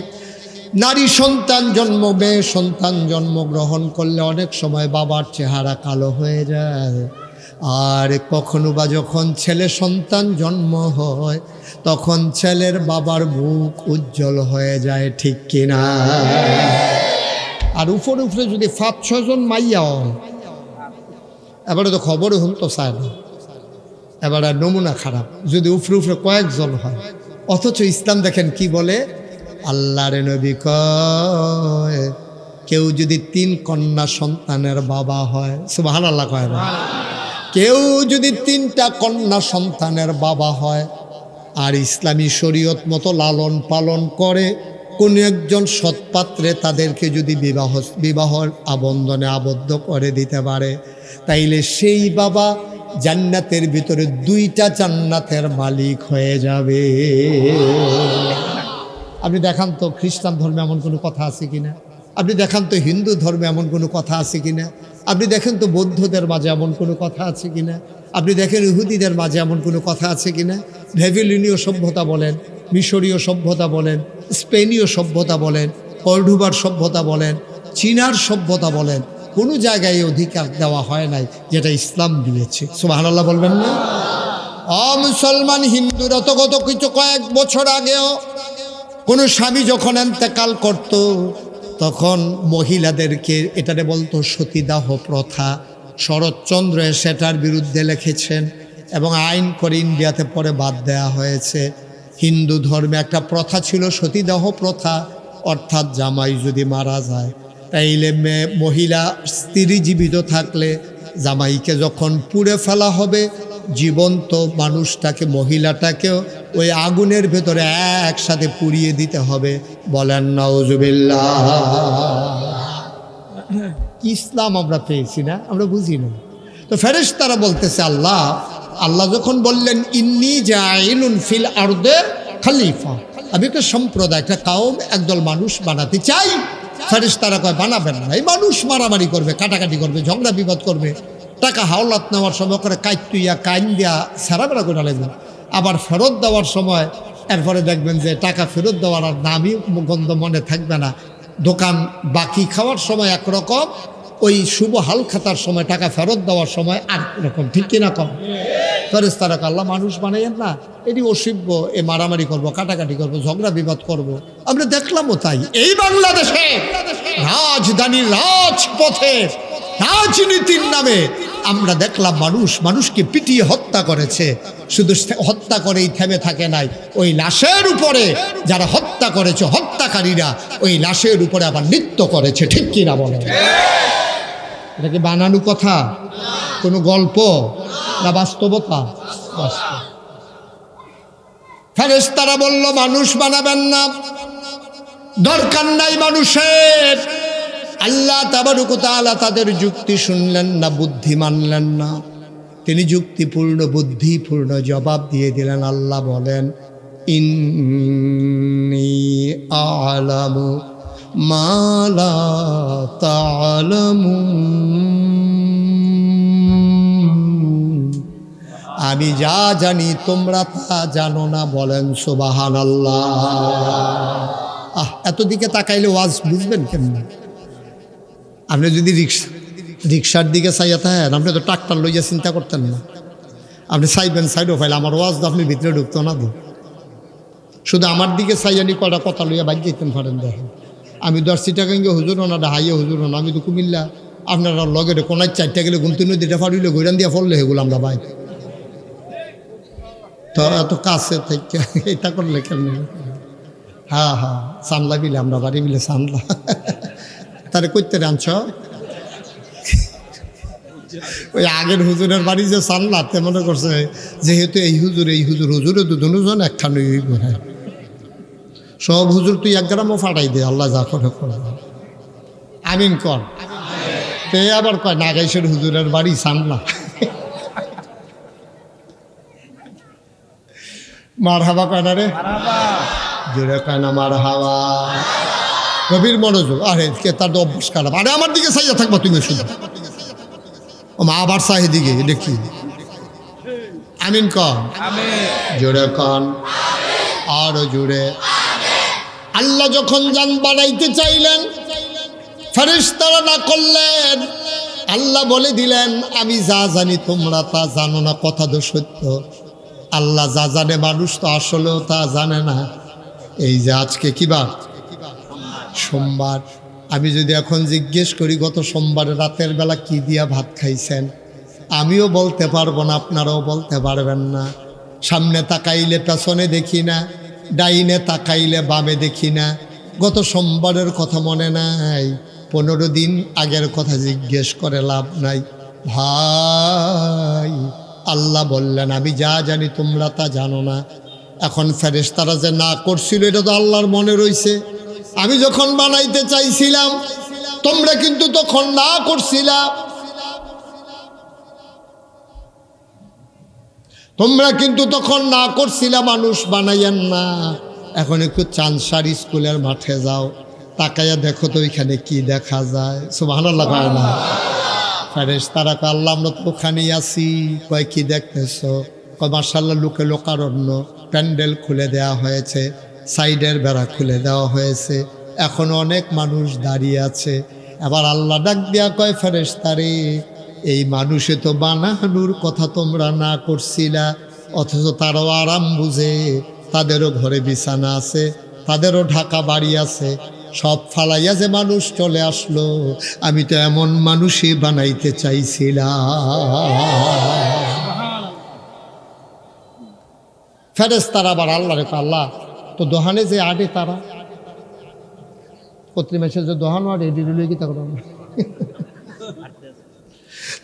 নারী সন্তান জন্মবে, সন্তান জন্মগ্রহণ করলে অনেক সময় বাবার চেহারা কালো হয়ে যায়। আর কখনো বা যখন ছেলে সন্তান জন্ম হয় তখন ছেলের বাবার মুখ উজ্জ্বল হয়ে যায়। ঠিক কিনা? আর উপরে উপরে যদি 5-6 জন মাইয়া হয়, এবারে তো খবরও হুন তো চায় না, এবার নমুনা খারাপ। যদি উপরে উপরে কয়েকজন হয়, অথচ ইসলাম দেখেন কি বলে, আল্লাহর নবী কয় কেউ যদি 3 কন্যা সন্তানের বাবা হয়, সুবহানাল্লাহ কয় না, কেউ যদি 3টা কন্যা সন্তানের বাবা হয় আর ইসলামী শরীয়ত মতো লালন পালন করে কোন একজন সৎপাত্রে তাদেরকে যদি বিবাহর আবন্ধনে আবদ্ধ করে দিতে পারে, তাইলে সেই বাবা জান্নাতের ভিতরে 2টা জান্নাতের মালিক হয়ে যাবে। আপনি দেখান তো খ্রিস্টান ধর্মে এমন কোনো কথা আছে কিনা? আপনি দেখান তো হিন্দু ধর্মে এমন কোনো কথা আছে কিনা? আপনি দেখেন তো বৌদ্ধদের মাঝে এমন কোনো কথা আছে কিনা? আপনি দেখেন ইহুদিদের মাঝে এমন কোনো কথা আছে কিনা? ভেভিলিনীয় সভ্যতা বলেন, মিশরীয় সভ্যতা বলেন, স্পেনীয় সভ্যতা বলেন, কর্ডোবার সভ্যতা বলেন, চীনার সভ্যতা বলেন, কোনো জায়গায় অধিকার দেওয়া হয় নাই যেটা ইসলাম দিয়েছে। সুবহানাল্লাহ বলবেন না? মুসলমান হিন্দুরা তো গত কিছু কয়েক বছর আগেও কোনো স্বামী যখন ইন্তেকাল করত তখন মহিলাদেরকে এটারে বলতো সতীদাহ প্রথা। শরৎচন্দ্র সেটার বিরুদ্ধে লিখেছেন এবং আইন করে ইন্ডিয়াতে পরে বাদ দেয়া হয়েছে। হিন্দু ধর্মে একটা প্রথা ছিল সতীদাহ প্রথা, অর্থাৎ জামাই যদি মারা যায় তাইলে মহিলা স্ত্রী জীবিত থাকলে জামাইকে যখন পুড়ে ফেলা হবে জীবন্ত মানুষটাকে মহিলাটাকেও ওই আগুনের ভেতরে একসাথে পুড়িয়ে দিতে হবে। বলেন নাউজুবিল্লাহ। ইসলাম আমরা পেয়েছি না, আমরা বুঝি না। তো ফেরেশতারা বলতেছে আল্লাহ যখন বললেন ইন্নী জাইলুন ফিল আরদে খলিফা, আমি একটা সম্প্রদায়, একটা কাউম, একদল মানুষ বানাতে চাই। ফেরেশতারা কয় বানাবেন না, এই মানুষ মারামারি করবে, কাটাকাটি করবে, ঝগড়া বিবাদ করবে, টাকা হাওলাত নেওয়ার সময় করে কাইতুইয়া কাইন দিয়া সারাবেড়া করে লাগবে, আবার ফেরত দেওয়ার সময় এরপরে দেখবেন যে টাকা ফেরত দেওয়ার আর নামই গন্ধ মনে থাকবে না। দোকান বাকি খাওয়ার সময় একরকম, ওই শুভ হাল খাতার সময় টাকা ফেরত দেওয়ার সময় আর রকম, ঠিক কিনা কম? ফেরেশতারা আল্লাহ মানুষ বানাইয়েন না, এটি অসভ্য, এ মারামারি করব, কাটাকাটি করব, ঝগড়া বিবাদ করব। আমরা দেখলামও তাই। এই বাংলাদেশে রাজধানীর রাজপথে রাজনীতির নামে আমরা দেখলাম মানুষকে পিটিয়ে হত্যা করেছে। শুধু হত্যা করেই থেমে থাকে নাই, ওই লাশের উপরে যারা হত্যা করেছে হত্যাকারীরা ওই লাশের উপরে আবার নৃত্য করেছে, ঠিক কিনা বলেন? এটা কি বানানো কথা, কোনো গল্প না বাস্তবতা? ফেরেশতারা বলল মানুষ বানাবেন না, দরকার নাই মানুষের। আল্লাহ তাবারক ওয়া তাআলা তাদের যুক্তি শুনলেন না, বুদ্ধি মানলেন না। তিনি যুক্তিপূর্ণ বুদ্ধিপূর্ণ জবাব দিয়ে দিলেন। আল্লাহ বলেন ইন্নী আ'লামু মা লা তা'লামুন, আমি যা জানি তোমরা তা জানো না। বলেন সুবহানাল্লাহ। এতদিকে তাকাইলে ওয়াজ বুঝবেন কেমন? আপনি যদি রিক্সার দিকে চাইয়া থাকেন, আপনি তো ট্রাক্টর লইয়া চিন্তা করতেন না, আপনি চাইবেন সাইডও ফাইলে আমার ওয়াজ তো আপনি ভিতরে ঢুকতো না। শুধু আমার দিকে চাইয়ানি কয়টা কথা লইয়া বাইক যেতেন পারেন। দেখেন আমি 10 চিটাগাঙ্গে হুজুর না, হাইয়া হুজুর না, আমি তো কুমিল্লা। আপনারা লগের কোনায় 4টা গেলে গুমতি নদীটা ফাড়িলে গৈরান দিয়া ফললে সেগুলো আমরা বাইক তো এত কাছে থেকে এটা করলে কেমন? হ্যাঁ সামলা বিলে আমরা বাড়ি বিলে সামলা তারে করতে আনছ। ওই আগের হুজুরের বাড়ি যে সামলাতে মনে করছে যেহেতু এই হুজুরে তো দুজন একখান সব হুজুর তুই 1 গ্রামও ফাটাই দে, আল্লাহ যা করে আমিন কর। তে আবার কয় নাগাইশের হুজুরের বাড়ি সামলা। মার হাবা কয় না রে, জোরে কয় না মার হাওয়া। গভীর মনোযোগ। আরে কে তার অভ্যাস খারাপ। আরে আমার দিকে চাইয়া থাকবা তুমি শুধু, ও মা আবার চাহি দিকে দেখি। আমিন কন, জোরে কন, আরো জোরে। আল্লাহ যখন জান বানাইতে চাইলেন ফেরেশতারা না করলেন। আল্লাহ বলে দিলেন আমি যা জানি তোমরা তা জানো না। কথা তো সত্য, আল্লাহ যা জানে মানুষ তো আসলেও তা জানে না। এই যে আজকে কি বার? সোমবার। আমি যদি এখন জিজ্ঞেস করি গত সোমবারে রাতের বেলা কি দিয়া ভাত খাইছেন, আমিও বলতে পারবো না, আপনারাও বলতে পারবেন না। সামনে তাকাইলে পেছনে দেখি না, ডাইনে তাকাইলে বামে দেখি না। গত সোমবারের কথা মনে নাই, 15 দিন আগের কথা জিজ্ঞেস করে লাভ নাই ভাই। আল্লাহ বললেন আমি যা জানি তোমরা তা জানো না। এখন ফেরেশতারা যে না করছিল এটা তো আল্লাহর মনে রইছে। আমি যখন বানাইতে চাইছিলাম তোমরা কিন্তু তখন না করছিলা। তোমরা কিন্তু তখন না করছিলা মানুষ বানাইয়েন না। এখন একটু চাঁদসার স্কুলের মাঠে যাও, তাকাইয়া দেখো তো ওইখানে কি দেখা যায়। সুবহানাল্লাহ কয় না? ফেরেশতারা কয় আল্লাহ আমরা তো ওখানেই আছি। কয় কি দেখতেছো? কয় মাশাআল্লাহ লোকে লোকারণ্য, প্যান্ডেল খুলে দেওয়া হয়েছে, সাইডের বেড়া খুলে দেওয়া হয়েছে, এখন অনেক মানুষ দাঁড়িয়ে আছে। আবার আল্লাহ ডাক দিয়া কয় ফেরেশতারে এই মানুষে তো বানানোর কথা তোমরা না করছিলা, অথচ তারাও আরাম বুঝে, তাদেরও ঘরে বিছানা আছে, তাদেরও ঢাকা বাড়ি আছে, সব ফালাইয়া যে মানুষ চলে আসলো। আমি তো এমন মানুষই বানাইতে চাইছিলাম। ফেরেশতারা আবার আল্লাহ রে, আল্লাহ তো দোহানে যে আডে তারা প্রতি মাসে যে দোহানো আডে এটি কি তা করো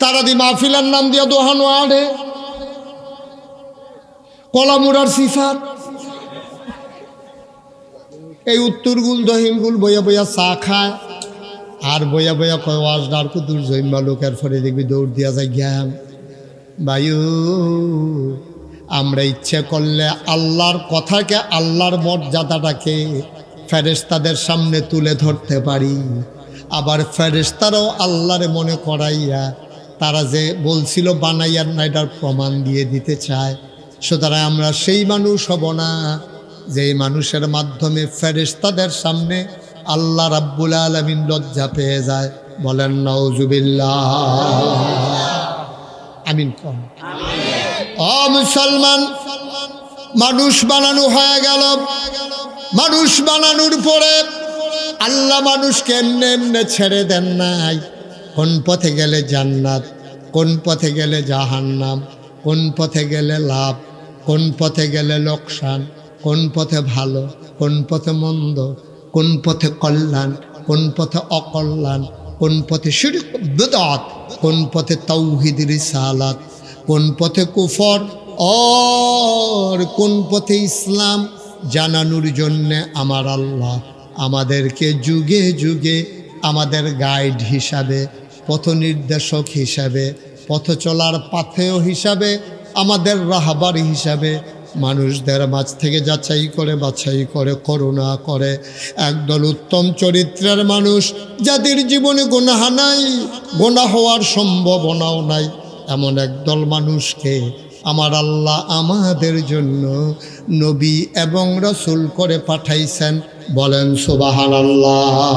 তারা দি মাহফিলার নাম দিয়া দোহানো আডে কলামুরার সিফাত এই উত্তরগুল দহিনগুল বইয়া বইয়া চা খায় আর বইয়া বইয়া কয় ওয়াজ ডার কুতুর জৈম্বা লোকের ফলে দেখবি দৌড় দিয়া যায় জ্ঞান। বায়ু আমরা ইচ্ছে করলে আল্লাহর কথাকে, আল্লাহর মর্যাদাটাকে ফেরেশতাদের সামনে তুলে ধরতে পারি। আবার ফেরেশতারাও আল্লাহরে মনে করাইয়া তারা যে বলছিল বানাইয়ার না এটার প্রমাণ দিয়ে দিতে চায়। সুতরাং আমরা সেই মানুষ হব না যে মানুষের মাধ্যমে ফেরেশতাদের সামনে আল্লাহ রাব্বুল আলামিন লজ্জা পেয়ে যায়। বলেন নাউজুবিল্লাহ, আমিন কোন। ও মুসলমান, মানুষ বানানো হয়ে গেল। মানুষ বানানোর পরে আল্লাহ মানুষকে এমনি এমনি ছেড়ে দেন নাই। কোন পথে গেলে জান্নাত, কোন পথে গেলে জাহান্নাম, কোন পথে গেলে লাভ, কোন পথে গেলে লোকসান, কোন পথে ভালো, কোন পথে মন্দ, কোন পথে কল্যাণ, কোন পথে অকল্যাণ, কোন পথে শিরক বিদআত, কোন পথে তাওহীদ রিসালাত, কোন পথে কুফর আর কোন পথে ইসলাম জানানোর জন্যে আমার আল্লাহ আমাদেরকে যুগে যুগে আমাদের গাইড হিসাবে, পথ নির্দেশক হিসাবে, পথ চলার পাথেয় হিসাবে, আমাদের রাহবার হিসাবে মানুষদের মাঝ থেকে যাচাই করে বাছাই করে করুণা করে একদল উত্তম চরিত্রের মানুষ, যাদের জীবনে গুনাহ নাই, গুনাহ হওয়ার সম্ভাবনাও নাই, এমন একদল মানুষকে আমার আল্লাহ আমাদের জন্য নবী এবং রাসূল করে পাঠাইছেন। বলেন সুবহানাল্লাহ।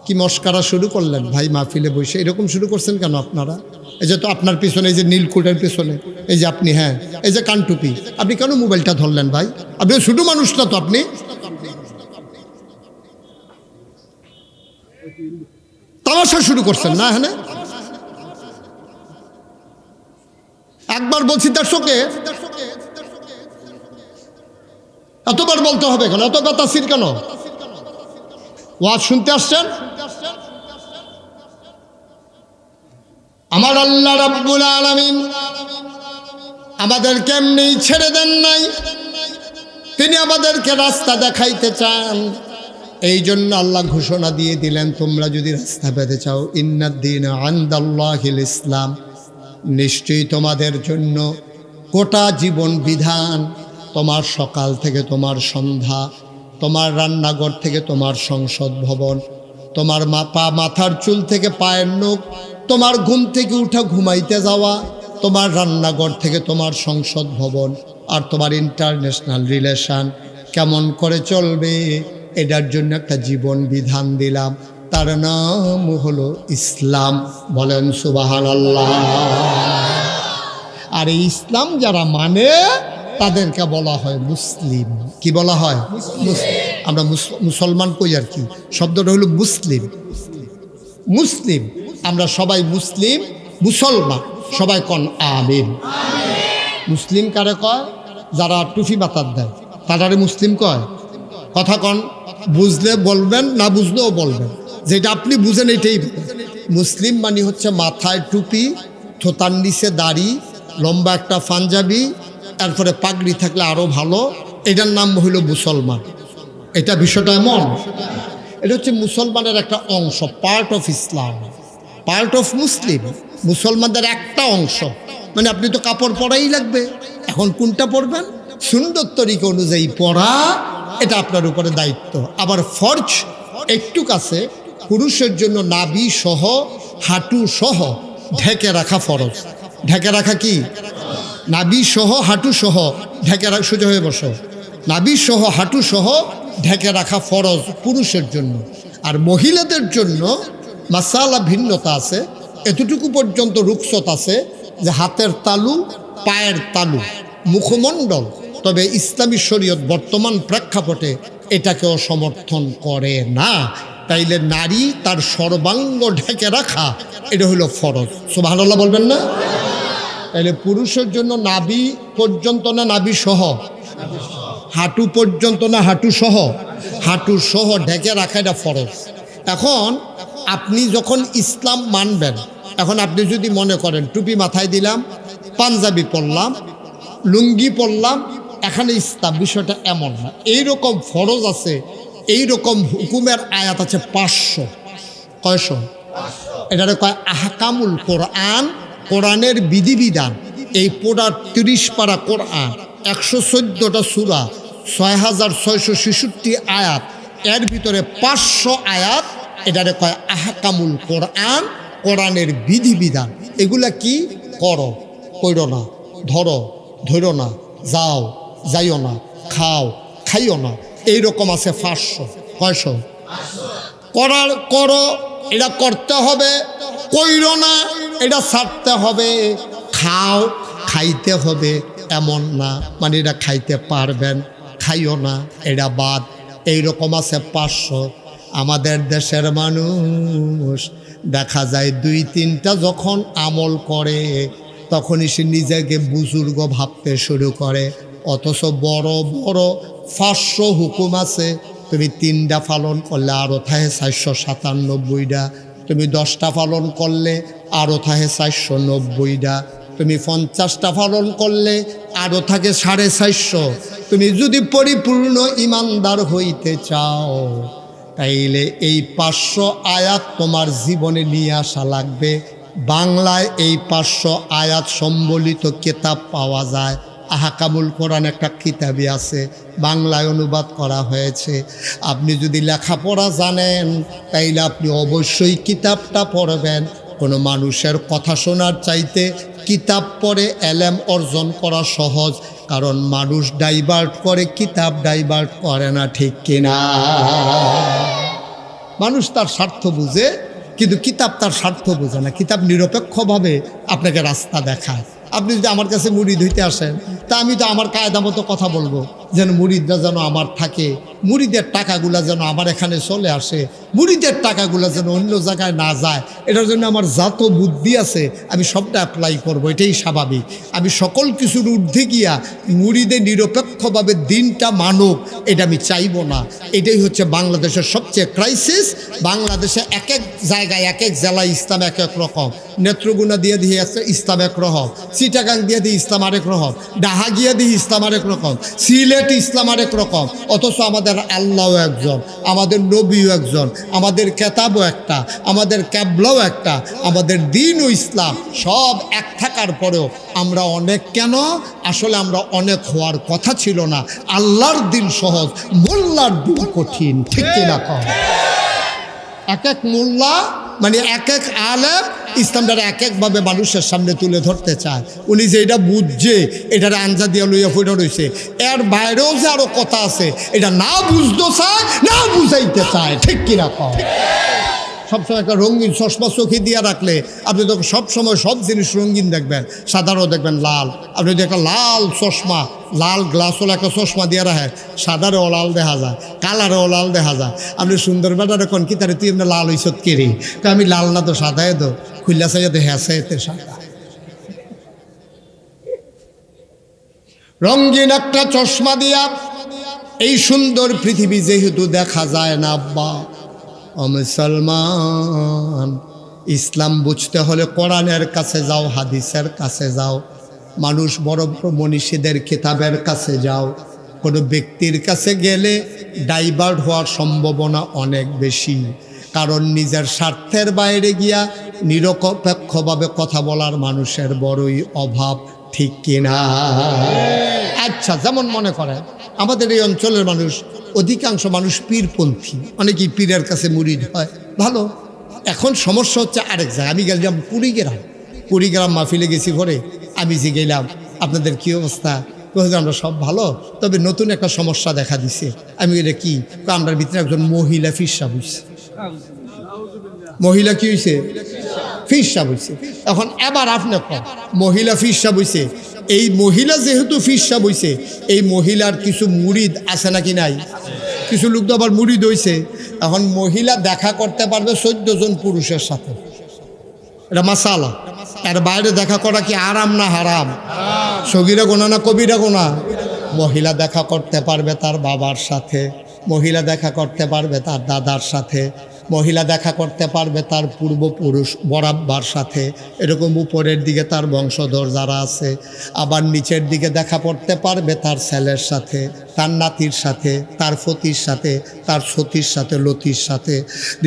কি মস্কারা শুরু করলেন ভাই মাহফিলে বসে, এরকম শুরু করছেন কেন আপনারা? এই যে তো আপনার পিছনে, এই যে নীলকুটের পিছনে, এই যে আপনি, হ্যাঁ এই যে কানটুপি, আপনি কেন মোবাইলটা ধরলেন ভাই? আপনি শুধু মানুষ না তো, আপনি তামাশা শুরু করছেন না? হ্যাঁ, একবার বলছি দর্শকে, এতবার বলতে হবে কেন? এত তাসির কেন? ওয়াজ শুনতে আসছেন? আমার আল্লাহ রাব্বুল আলামিন আমাদেরকে এমনি ছেড়ে দেন নাই, তিনি আমাদেরকে রাস্তা দেখাইতে চান। এই জন্য আল্লাহ ঘোষণা দিয়ে দিলেন, তোমরা যদি রাস্তা পেতে চাও, ইন্নাদ-দীনা ইনদাল্লাহিল ইসলাম, নিশ্চয়ই তোমাদের জন্য গোটা জীবন বিধান, তোমার সকাল থেকে তোমার সন্ধ্যা, তোমার রান্নাঘর থেকে তোমার সংসদ ভবন, তোমার মাথার চুল থেকে পায়ের নখ, তোমার ঘুম থেকে উঠা ঘুমাইতে যাওয়া, তোমার রান্নাঘর থেকে তোমার সংসদ ভবন, আর তোমার ইন্টারন্যাশনাল রিলেশন কেমন করে চলবে, এটার জন্য একটা জীবন বিধান দিলাম, তার নাম হলো ইসলাম। বলেন সুবহানাল্লাহ। আর এই ইসলাম যারা মানে তাদেরকে বলা হয় মুসলিম। কি বলা হয়? আমরা মুসলমান কই আর কি, শব্দটা হলো মুসলিম। মুসলিম আমরা সবাই মুসলিম, মুসলমান সবাই কন আমিন। মুসলিম কারে কয়? যারা টুপি মাথার দেয় তারারে মুসলিম কয়। কথা কন, বুঝলে বলবেন, না বুঝলেও বলবেন, যেটা আপনি বুঝেন এটাই। মুসলিম মানে হচ্ছে মাথায় টুপি, থোতার নিচে দাড়ি, লম্বা একটা পাঞ্জাবি, তারপরে পাগড়ি থাকলে আরও ভালো, এটার নাম হইল মুসলমান। এটা বিষয়টা এমন, এটা হচ্ছে মুসলমানের একটা অংশ, part of Islam, part of Muslim, মুসলমানদের একটা অংশ। মানে আপনি তো কাপড় পরাই লাগবে, এখন কোনটা পরবেন সুন্দর তরিকা অনুযায়ী পরা, এটা আপনার উপরে দায়িত্ব। আবার ফরজ একটু কাছে, পুরুষের জন্য নাভি সহ হাঁটু সহ ঢেকে রাখা ফরজ। ঢেকে রাখা কি? নাভি সহ হাঁটু সহ ঢেকে রাখা, সোজা হয়ে বসো, নাভি সহ হাঁটু সহ ঢেকে রাখা ফরজ পুরুষের জন্য। আর মহিলাদের জন্য মাসালা ভিন্নতা আছে, এতটুকু পর্যন্ত রুখসত আছে, যে হাতের তালু, পায়ের তালু, মুখমণ্ডল, তবে ইসলামী শরীয়ত বর্তমান প্রেক্ষাপটে এটাকেও সমর্থন করে না। তাইলে নারী তার সর্বাঙ্গ ঢেকে রাখা এটা হলো ফরজ। সুবহানাল্লাহ বলবেন না? তাইলে পুরুষের জন্য নাভি পর্যন্ত না নাভি সহ, হাঁটু পর্যন্ত না হাঁটু সহ, হাঁটু সহ ঢেকে রাখা এটা ফরজ। এখন আপনি যখন ইসলাম মানবেন, এখন আপনি যদি মনে করেন টুপি মাথায় দিলাম, পাঞ্জাবি পরলাম, লুঙ্গি পরলাম, এখানে ইসলাম, বিষয়টা এমন না। এইরকম ফরজ আছে, এইরকম হুকুমের আয়াত আছে 500। কয়শো? এটারে কয় আহকামুল কোরআন, কোরআনের বিধিবিধান। এই পুরা 30 পারা কোরআন, 114টা সূরা, 6666 আয়াত, এর ভিতরে 500 আয়াত এটারে কয় আহকামুল কোরআন, কোরআনের বিধিবিধান। এগুলা কি? করো, কইরো না, ধরো, ধরো না, যাও, যাইও না, খাও, খাইও না, এইরকম আছে 500। কয়শো? করার করো, এটা করতে হবে, কইরো না, এটা ছাড়তে হবে, খাও, খাইতে হবে, এমন না মানে এটা খাইতে পারবেন, খাইও না, এটা বাদ, এইরকম আছে 500। আমাদের দেশের মানুষ দেখা যায় 2-3টা যখন আমল করে তখনই সে নিজেকে বুজুর্গ ভাবতে শুরু করে, অথচ বড় বড় 500 হুকুম আছে। তুমি 3টা পালন করলে আরও থাকে 497টা, তুমি 10টা পালন করলে আরও থাকে 490টা, তুমি 50টা পালন করলে আরও থাকে 450। তুমি যদি পরিপূর্ণ ইমানদার হইতে চাও তাইলে এই 500 আয়াত তোমার জীবনে নিয়ে আসা লাগবে। বাংলায় এই 500 আয়াত সম্বলিত কিতাব পাওয়া যায়। আহকামুল কোরআন একটা কিতাবই আছে, বাংলায় অনুবাদ করা হয়েছে। আপনি যদি লেখাপড়া জানেন তাইলে আপনি অবশ্যই কিতাবটা পড়বেন। কোনো মানুষের কথা শোনার চাইতে কিতাব পড়ে এলেম অর্জন করা সহজ, কারণ মানুষ ডাইভার্ট করে, কিতাব ডাইভার্ট করে না, ঠিক কিনা? মানুষ তার স্বার্থ বুঝে, কিন্তু কিতাব তার স্বার্থ বোঝে না। কিতাব নিরপেক্ষভাবে আপনাকে রাস্তা দেখায়। আপনি যদি আমার কাছে মুরিদ হইতে আসেন, তা আমি তো আমার কায়দা মতো কথা বলবো, যেন মুরিদরা যেন আমার থাকে, মুরিদের টাকাগুলা যেন আমার এখানে চলে আসে, মুরিদের টাকাগুলা যেন অন্য জায়গায় না যায়। এটার জন্য আমার যত বুদ্ধি আছে আমি সবটা অ্যাপ্লাই করবো, এটাই স্বাভাবিক। আমি সকল কিছুর ঊর্ধ্বে গিয়া মুরিদে নিরপেক্ষভাবে দিনটা মানব, এটা আমি চাইবো না। এটাই হচ্ছে বাংলাদেশের সবচেয়ে ক্রাইসিস। বাংলাদেশে এক এক জায়গায় এক এক জেলায় ইসলাম এক এক রকম, নেত্রগুনা দিয়ে দিয়ে ইসলাম এক রকম, চিটাগাং দিয়ে দিয়ে ইসলাম আরেক রকম, ডাহা গিয়ে দিয়ে ইসলাম আরেক রকম, সিলেট ইসলাম আরেক রকম। অথচ আমাদের আল্লাহও একজন, আমাদের নবীও একজন, আমাদের কেতাবও একটা, আমাদের ক্যাবলাও একটা, আমাদের দিনও ইসলাম। সব এক থাকার পরেও আমরা অনেক কেন? আসলে আমরা অনেক হওয়ার কথা ছিল না। আল্লাহর দিন সহজ, মোল্লার দিন কঠিন, ঠিক কিনা কম? এক এক মোল্লা মানে এক এক আলেম ইসলামটা এক একভাবে মানুষের সামনে তুলে ধরতে চায়। উনি যে এটা বুঝছে, এটার আঞ্জা দিয়ে লইয়া ফুটে রয়েছে, এর বাইরেও যে আরও কথা আছে, এটা না বুঝতে চায়, না বুঝাইতে চায়, ঠিক কিনা কম? সবসময় একটা রঙিন চশমা চোখে দিয়ে রাখলে আপনি তো সবসময় সব জিনিস রঙিন দেখবেন, সাদারও দেখবেন লাল। আপনি যদি একটা লাল চশমা, লাল গ্লাসওয়ালা একটা চশমা দিয়ে রাখেন, সাদারেও লাল দেখা যায়, কালারেও লাল দেখা যায়। আপনি সুন্দর বেটারে কোন কি তারে তুই এমনি লাল হইছত কেড়ে, তো আমি লাল না তো সাদাই তো, খুললা চাইয়া তো হ্যাঁ এতে সাদা। রঙিন একটা চশমা দিয়া এই সুন্দর পৃথিবী যেহেতু দেখা যায় না, আব্বা ও মুসলমান, ইসলাম বুঝতে হলে কোরআনের কাছে যাও, হাদিসের কাছে যাও, মানুষ বড় বড় মনীষীদের কিতাবের কাছে যাও। কোনো ব্যক্তির কাছে গেলে ডাইভার্ট হওয়ার সম্ভাবনা অনেক বেশি, কারণ নিজের স্বার্থের বাইরে গিয়া নিরপেক্ষভাবে কথা বলার মানুষের বড়ই অভাব, ঠিক কিনা? আচ্ছা, যেমন মনে করেন আমাদের এই অঞ্চলের মানুষ, অধিকাংশ মানুষ পীরপন্থী, অনেকেই পীরের কাছে মুরিদ হয়, ভালো। এখন সমস্যা হচ্ছে আরেক জায়গায়। আমি গেলাম কুড়িগ্রাম মাহফিলে গেছি, পরে আমি যে গেলাম আপনাদের কি অবস্থা, আমরা সব ভালো, তবে নতুন একটা সমস্যা দেখা দিছে। আমি এটা কি, আমরা ভিতরে একজন মহিলা ফিরসা বুঝছি। মহিলা কি হয়েছে? ফির সাহেব হইছে। এখন এবার আপনি কন, মহিলা ফির সাহেব হইছে, এই মহিলা যেহেতু ফির সাহেব হইছে, এই মহিলার কিছু মুরিদ আছে নাকি নাই? কিছু লোক তো আবার মুরিদ হইছে। এখন মহিলা দেখা করতে পারবে 14 জন পুরুষের সাথে, এটা মাসালা। এর বাইরে দেখা করা কি আরাম না হারাম? সগীরা গোনা না কবিরা গোনা? মহিলা দেখা করতে পারবে তার বাবার সাথে, মহিলা দেখা করতে পারবে তার দাদার সাথে, মহিলা দেখা করতে পারবে তার পূর্বপুরুষ বরাব্বার সাথে, এরকম উপরের দিকে তার বংশধর যারা আছে। আবার নিচের দিকে দেখা করতে পারবে তার ছেলের সাথে, তার নাতির সাথে, তার ফতির সাথে, তার সতীর সাথে, লতির সাথে।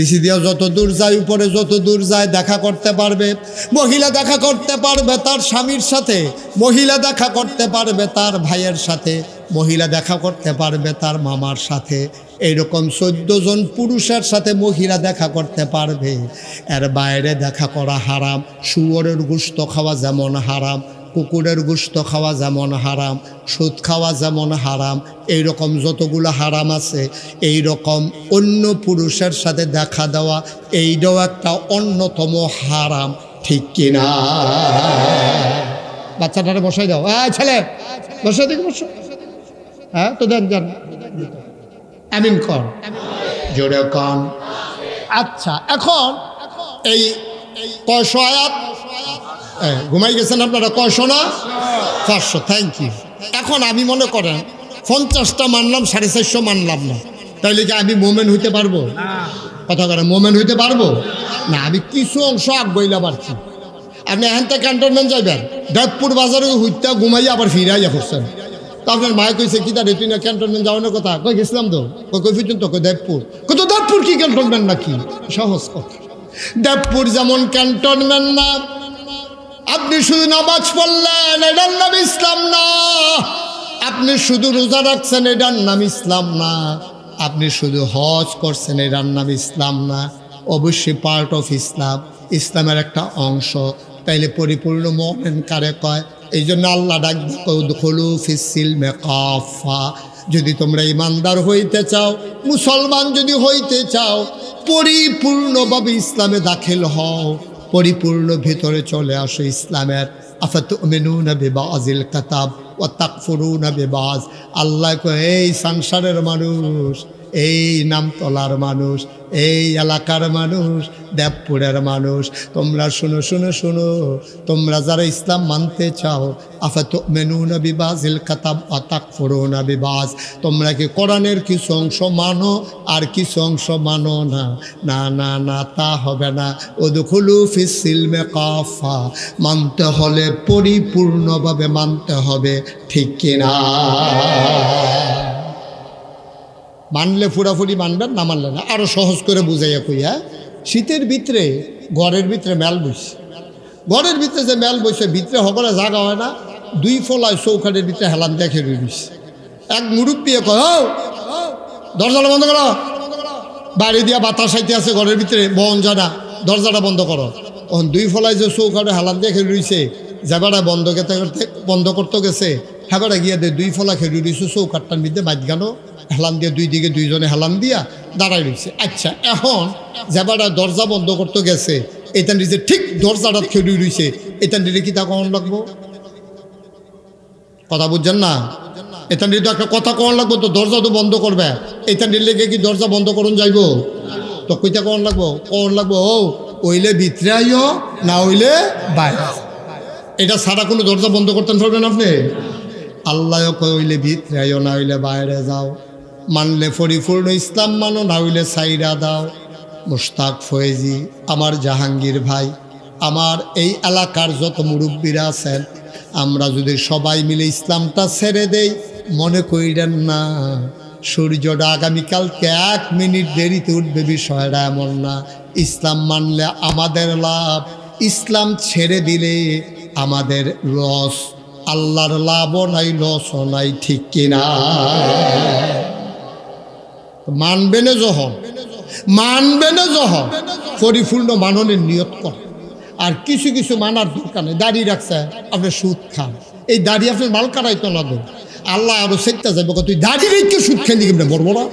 ঋষি দিয়া যত দূর যায়, উপরে যত দূর যায় দেখা করতে পারবে। মহিলা দেখা করতে পারবে তার স্বামীর সাথে, মহিলা দেখা করতে পারবে তার ভাইয়ের সাথে, মহিলা দেখা করতে পারবে তার মামার সাথে। এইরকম 14 জন পুরুষের সাথে মহিলা দেখা করতে পারবে। এর বাইরে দেখা করা হারাম। শুয়োরের গোশত খাওয়া যেমন হারাম, কুকুরের গোশত খাওয়া যেমন হারাম, সুদ খাওয়া যেমন হারাম, এইরকম যতগুলো হারাম আছে, এই রকম অন্য পুরুষের সাথে দেখা দেওয়া এইটাও একটা অন্যতম হারাম। ঠিক কিনা? বাচ্চাটারে বসাই দাও, ছেলে বসাই দিকে বসো। হ্যাঁ তো দেন যান, আমিন কর, জোরে কন। আচ্ছা, এখন এই কয়শো আয়াত ঘুমাই গেছেন আপনারা? কয়শো না? 500। Thank you. এখন আমি মনে করেন 50টা মানলাম, 450 মানলাম না, তাইলে কি আমি মোমেন হইতে পারবো? কথা করে মোমেন হইতে পারবো না। আমি কিছু অংশ আগাইলা পারছি। আপনি এখান থেকে ক্যান্টনমেন্ট যাইবেন, দেবপুর বাজারে হইতে ঘুমাইয়া আবার ফিরাইয়া করছেন। তো আপনার মায়ে কইছে কি তার তুই না ক্যান্টনমেন্ট যাওয়ানোর কথা? কই গেছিলাম তো, কই ফিরছেন তো, কই দেবপুর। কত দেবপুর কি ক্যান্টনমেন্ট নাকি? সহজ কথা, দেবপুর যেমন ক্যান্টনমেন্ট না। আপনি শুধু নামাজ পড়লেন, এটার নাম ইসলাম না। আপনি শুধু রোজা রাখছেন, এটার নাম ইসলাম না। আপনি শুধু হজ করছেন, এটার নাম ইসলাম না। অবশ্যই পার্ট অফ ইসলাম, ইসলামের একটা অংশ। তাইলে পরিপূর্ণ মুমিন কারে কয়? এই জন্য আল্লাহ ডাক উদখুলু ফিস সিলমি কাফা। যদি তোমরা ইমানদার হইতে চাও, মুসলমান যদি হইতে চাও, পরিপূর্ণভাবে ইসলামে দাখিল হও, পরিপূর্ণ ভিতরে চলে আসো ইসলামের। আফাতুমিনুনা বিবাযিল কিতাব ওয়া তাকফুরুনা বিবায। আল্লাহ কয়, এই সংসারের মানুষ, এই নামতলার মানুষ, এই এলাকার মানুষ, দেবপুরের মানুষ, তোমরা শুনো শুনো শুনো, তোমরা যারা ইসলাম মানতে চাও, আফাতুমিনুনা বিবাযিল কিতাব ওয়া তাকফুরুনা বিবায, তোমরা কি কোরআনের কিছু অংশ মানো আর কিছু অংশ মানো না? না না না, তা হবে না। উদখুলু ফিস সিলমি কাফা, মানতে হলে পরিপূর্ণভাবে মানতে হবে। ঠিক কিনা? মানলে ফুরাফুরি মানবেন, না মানলে না। আরো সহজ করে বুঝাইয়া কইয়া, শীতের ভিতরে ঘরের ভিতরে মেল বইছে, ঘরের ভিতরে যে মেল বইছে, ভিতরে হকলে জাগা হয় না, 2 ফলায় চৌকাঠের ভিতরে হেলান দেখে রইছে। এক মুরব্বী কয়, ও দরজাটা বন্ধ করো, বাড়ি দিয়া বাতাস আইতে আছে ঘরের ভিতরে, বহন জানা, দরজাটা বন্ধ করো। তখন 2 ফলায় যে চৌকাঠে হেলান দেখে রইছে, যাবারা বন্ধ করতে গেছে, হেবারা গিয়া দে 2 ফলা খেয়ে রইছে চৌকাঠটার মধ্যে মাঝখানো হেলান দিয়ে, 2 দিকে 2 জনে হেলান দিয়া দাঁড়াই রয়েছে। আচ্ছা, এখন যাবারা দরজা বন্ধ করতে গেছে, এটান যে ঠিক দরজাটা খেয়ে রয়েছে, এটান দিলে কি তা কখন লাগবো? কথা বুঝছেন না? এটান দিলে তো একটা কথা কখন লাগবো, তো দরজা তো বন্ধ করবে, এটান দিলে কি দরজা বন্ধ করুন যাইব? তো কইটা কখন লাগবো? কখন লাগবো? ও ওইলে ভিতরে আইও, না হইলে বাইরে। এটা ছাড়া কোনো দরজা বন্ধ করতে পারবেন আপনি? আল্লাহ কইলে ভিতরে আইও, না হইলে বাইরে যাও। মানলে পরিপূর্ণ ইসলাম মানো, না হইলে সাইরা দাও। মুশতাক ফয়েজি, আমার জাহাঙ্গীর ভাই, আমার এই এলাকার যত মুরব্বীরা আছেন, আমরা যদি সবাই মিলে ইসলামটা ছেড়ে দেই, মনে করিলেন না সূর্যটা আগামীকালকে 1 মিনিট দেরিতে উঠবে, বিষয়টা এমন না। ইসলাম মানলে আমাদের লাভ, ইসলাম ছেড়ে দিলে আমাদের লস। আল্লাহর লাভও নাই, লসও নাই। ঠিক কিনা? মানবে না যখন, মানবে না যখন, পরিপূর্ণ মাননের নিয়ত কর। আর কিছু কিছু মানার দরকার নেই। দাড়ি রাখছে, আপনি সুদ খান, এই দাড়ি আপনার মাল কাটাইতো না তো, আল্লাহ আরো চেষ্টা যাবে, তুই দাড়ি রেখে সুদ খেয়ে দিকে বলবো না?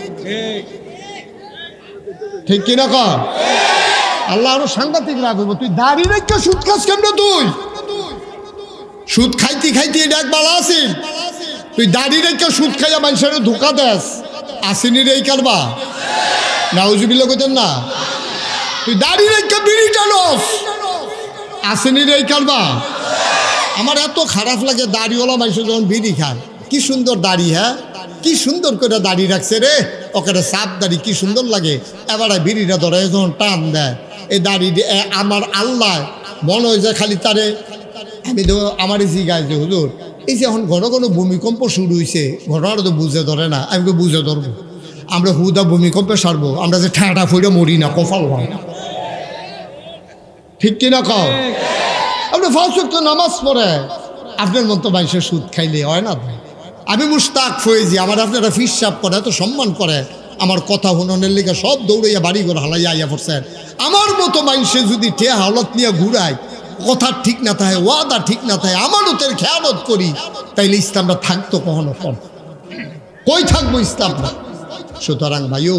ঠিক কিনা কর? আল্লাহ আরো সাংঘাতিক রাগ হইব। তুই দাড়ি রেখে সুদ খাস কেমনে? তুই সুদ খাইতে খাইতে ডাক বালা আছিস, তুই দাড়ি রেখে সুদ খাইয়া মানুষের ধোকা দেস, আসেনি রে এই কারবা? নাউজুবিল্লাহ কইতেন না? তুই দাড়ি রেখে বিড়ি টানস, আসেনি রে এই কারবা? আমার এত খারাপ লাগে দাড়িওয়ালা মানুষ যখন বিড়ি খায়, কি সুন্দর দাড়ি, হ্যাঁ কি সুন্দর করে দাড়ি রাখছে রে, ওকে সাপ দাড়ি কি সুন্দর লাগে। এবারে বিড়িটা ধরে যখন টান দেয় এই দাড়ি, আমার আল্লাহ মনে হয় যে খালি তারে, আমি তো আমার জিগায় যে হুজুর এই যে এখন ঘন ঘন ভূমিকম্প শুরু হয়েছে, ঘটনাটা তো বুঝে ধরে না, আমি বুঝে ধরবো, আমরা হুদা ভূমিকম্পে সারবো, আমরা যে ঠাঁটা ফুইটা মরি না, কপাল হয় না, ঠিক কিনা কও? আপনি ফাঁসুক্ত নামাজ পড়ে আপনার মতো মানুষের সুদ খাইলে হয় না? আমি মুশতাক ফয়েজি, আমার আপনারা ফিসাব করে এত সম্মান করে, আমার কথা হুননের লেগে সব দৌড়াইয়া বাড়ি ঘর হালাইয়া আইয়া পড়ছেন। আমার মতো মানুষে যদি টে হালত নিয়ে ঘুরায়, কথা ঠিক না থাকে, ওয়াদা ঠিক না থাকে, আমানতের খেয়ালত করি, তাইলে ইসলামটা থাকতো কখনো কম? কই থাকবো ইসলামটা? সুতরাং ভাইও,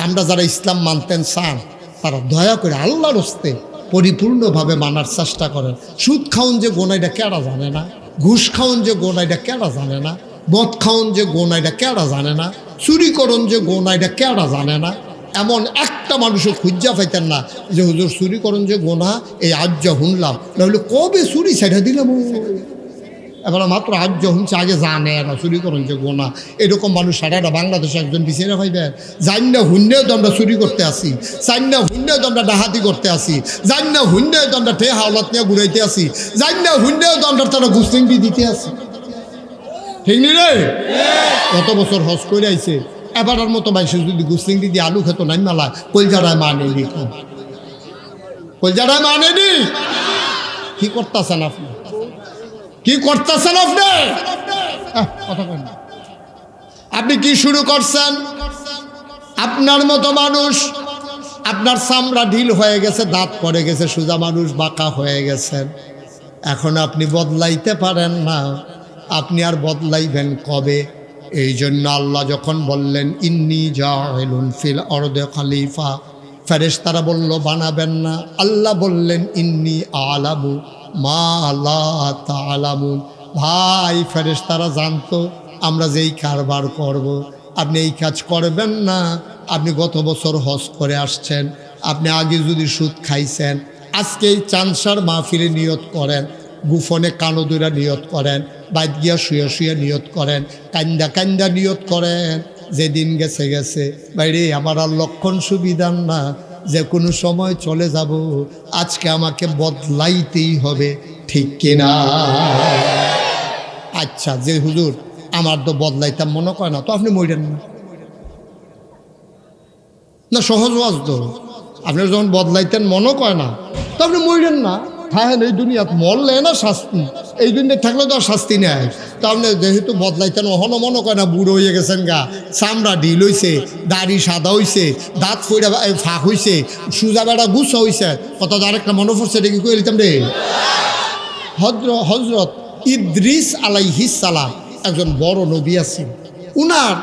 আমরা যারা ইসলাম মানতেন চান, তারা দয়া করে আল্লাহর হস্তে পরিপূর্ণভাবে মানার চেষ্টা করেন। সুদ খাউন যে গোনা এটা কেডা জানে না? ঘুষ খাউন যে গোনা এটা কেডা জানে না? মদ খাউন যে গোনা এটা কেডা জানে না? চুরি করুন যে গোনা এটা কেডা জানে না? এমন একটা মানুষও খুঁজা পাইতেন না যে হুজুর চুরি করুন যে গোনা, এই আজ যা শুনলাম, নাহলে কবে চুরি ছেড়ে দিলাম। এবার মাত্র আজ শুনছে, আগে জানে না চুরি করুন যে গোনা। এরকম মানুষ সারাটা বাংলাদেশে একজন পিছিয়ে পাইবেন? জান না হুন্যেও তো আমরা চুরি করতে আসি, জান না হুন্যেও তো আমরা ডাহাতি করতে আসি, জান না হুন্যেও তো আমরা ঠে হাওলাত নিয়ে ঘুরাইতে আসি, জান না হুন্যেও তো আমরা তারা গুস্তিংটি দিতে আসি, ঠিক নি রে? কত বছর হজ করে আইছে, এবারের মতো মানুষ যদি গুস্তিংটি দিয়ে আলু খেত নাই মালা, কলজারায় মানেনি, কলজারায় মানেনি। কি করতেছেন আপনি? কি করতেছেন আপনি? কথা বলেন, আপনি কি শুরু করছেন? আপনার মতো মানুষ, আপনার চামড়া ঢিল হয়ে গেছে, দাঁত পড়ে গেছে, সোজা মানুষ বাঁকা হয়ে গেছেন, এখন আপনি বদলাইতে পারেন না। আপনি আর বদলাইবেন কবে? এই জন্য আল্লাহ যখন বললেন ইন্নী জাইলুন ফিল আরদি খলিফা, ফেরেশতারা বলল বানাবেন না। আল্লাহ বললেন ইন্নী আলামু মা লা তা'লামুন। ভাই, ফেরেশতারা জানতো আমরা যেই কারবার করব, আপনি এই কাজ করবেন না। আপনি গত বছর হজ করে আসছেন, আপনি আগে যদি সুদ খাইছেন, আজকে এই চানসার মাহফিলে নিয়ত করেন, গুফনে কানদুরা নিয়ত করেন, বাইদ গিয়া শুয়ে শুয়ে নিয়ত করেন, কান্দা কান্দা নিয়ত করেন, যেদিন গেছে গেছে, বাইরে আমার আর লক্ষণ সুবিধার না, যে কোনো সময় চলে যাব, আজকে আমাকে বদলাইতেই হবে, ঠিক কিনা? আচ্ছা, যে হুজুর আমার তো বদলাইতাম মনে করে না, তো আপনি মরেন না, না সহজ ওয়াজ তো। আপনি যখন বদলাইতেন মনে করে না, তো আপনি মরেন না। হ্যাঁ, এই দুনিয়াত মরলে না শাস্তি, এই দুনিয়া থাকলে তো আর শাস্তি নেয়। তো আপনি যেহেতু বদলাইতেন, ওহনো মনে করে না, বুড়ো হয়ে গেছেন গা, চামড়া ঢিল হইছে, দাড়ি সাদা হইছে, দাঁত ফইরা ফাঁক হইছে, সুজা বেড়া গুছা হইছে, কত আরেকটা মনে পড়ছে, এটা কি কই দিতাম রে? হজরত ইদ্রিস আলাইহিস সালাম একজন বড় নবী আছেন। উনার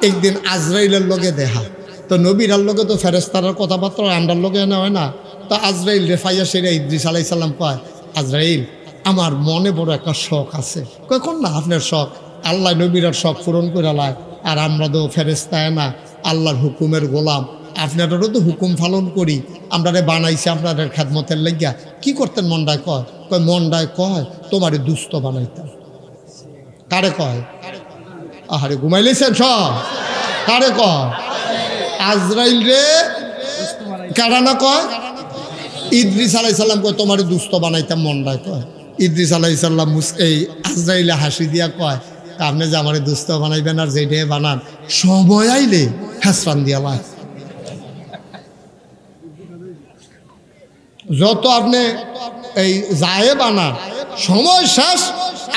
একদিন আজরাইলের লগে দেখা, তো নবীরার লগে তো ফেরেশতার কথাবার্তা আন্ডার লগে না হয় না। তো আজরাইল রেফাইয়া সেরা ইদ্রিস আলাইহিস সালাম কয়, আজরাইল আমার মনে বড় একটা শখ আছে। কখন না আপনার শখ? আল্লাহ নবীরার শখ পূরণ করে লায়, আর আমরা তো ফেরেশতায় না, আল্লাহর হুকুমের গোলাম, আপনাদেরও তো হুকুম পালন করি, আমরা বানাইছি আপনাদের খেদমতের লাগিয়া। কি করতেন মন্ডায়? কয় মন্ডায় কয় তোমারে দুস্থ বানাইতাম। কারে কয়? আহারে ঘুমাইলেছেন সব? কারে কয়? আজরাইল রে। কারা না কয়? ইদ্রিস আলাইহিস সালাম কয় তোমারে দুস্থ বানাইতাম মন্ডায় কয়। ইদ্রিস আলাইহিস সালাম এই আজরাইলে হাসি দিয়া কয়, আপনি যে আমারে দুস্থ বানাইবেন আর যেটাই বানান, সময় আইলে হেসরান দিয়া লাই। যত আপনি এই যায় বানান, সময় শেষ।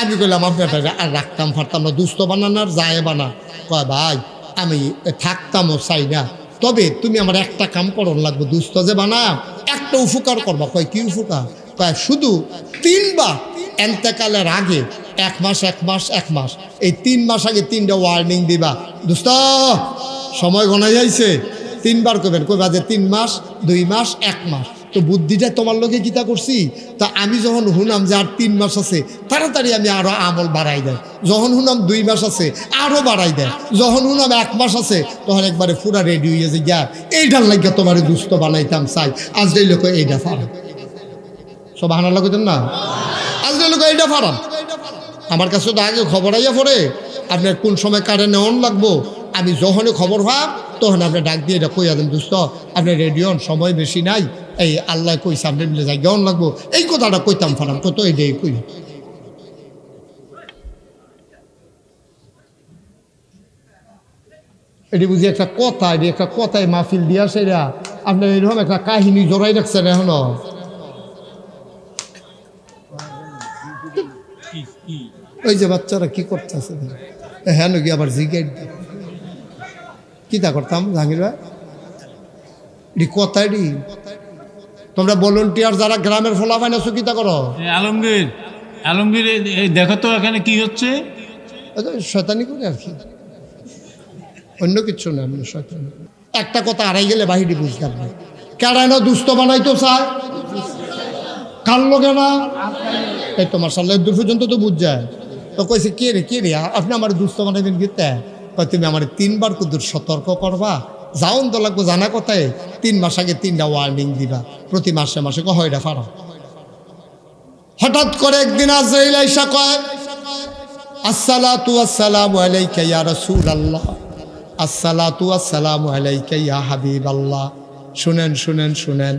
আমি কইলাম আপনার আর রাখতাম ফারতাম না, দুস্থ বানান আর যায় বানান। কয় ভাই আমি থাকতামও চাই না, তবে তুমি আমার একটা কাম করন লাগবে, দুস্থ যে বানা একটা উপকার করবা। কয় কি উপকার? কয় শুধু 3 বার এন্তেকালের আগে 1 মাস 1 মাস 1 মাস, এই 3 মাস আগে 3টা ওয়ার্নিং দিবা, দোস্ত সময় গণাই যাইছে, 3 বার করবেন। কইবা যে 3 মাস 2 মাস 1 মাস, তো বুদ্ধিটা তোমার লোকে কিতা করছি। তা আমি যখন শুনাম যে আর 3 মাস আছে, তাড়াতাড়ি আমি আরো আমল বাড়াই দেয়। যখন শুনাম 2 মাস আছে, আরো বাড়াই দেয়। যখন শুনাম 1 মাস আছে, তখন একবারে পুরা রেডি হয়ে যে গিয়া এইটার লাগে তোমার দুস্থ বানাইতাম চাই। আজ এই লোক এইটা ফারাম, সব হানার লাগতেন না, আজ এই লোক এইটা ফারাম। আমার কাছে তো আগে খবর আইয়া পড়ে আপনার কোন সময় কারে নেওয়ান লাগবো। আমি যখনই খবর ভাব তখন আপনি ডাক দিয়ে এটা কইয়া দেন, দোস্ত আপনি রেডিও সময় বেশি নাই, এই আল্লাহ কইছে আপনি মিলে যাই গেন লাগবো, এই কথাটা কইতাম ফারাম কত এটাই কই। এটি বুঝি একটা কথা, এটি একটা কথায় মাহফিল দিয়া সেরা আপনার এরকম একটা কাহিনী জড়াই রাখছেন এখনো। ওই যে বাচ্চারা কি করতেছে, হ্যাঁ নাকি আবার জিজ্ঞাসা কিতা করতাম জাহাঙ্গীর ভাই, এটি কথা, এটি তোমরা ভলান্টিয়ার যারা গ্রামের ফলা পাই না কিতা করো। আলমগীর, আলমগীর দেখো তো এখানে কি হচ্ছে। শয়তানি করে আর কি, অন্য কিছু না। শয়তানি একটা কথা হারাই গেলে বাহিরে বুঝতাম না, কেডা না দুস্থ বানাইতো চায় কার লোকে না। এই তোমার সাল্লাহ দূর পর্যন্ত তো বুঝ যায়। তো কইছে কে রে আপনি আমার দুস্থ বানাইবেন গীতে, তুমি আমার 3 বার কুদুর সতর্ক করবা, যাওন তো লাগবো জানা কথায় 3 মাস আগে 3টা ওয়ার্নিং দিবা, প্রতি মাসে মাসে কয়টা ফারা। হঠাৎ করে একদিন আজরাইল আইসা কয়, আসসালাতু আসসালামু আলাইকা ইয়া রাসূলুল্লাহ, আসসালাতু আসসালামু আলাইকা ইয়া হাবিবাল্লাহ। শুনেন শুনেন শুনেন,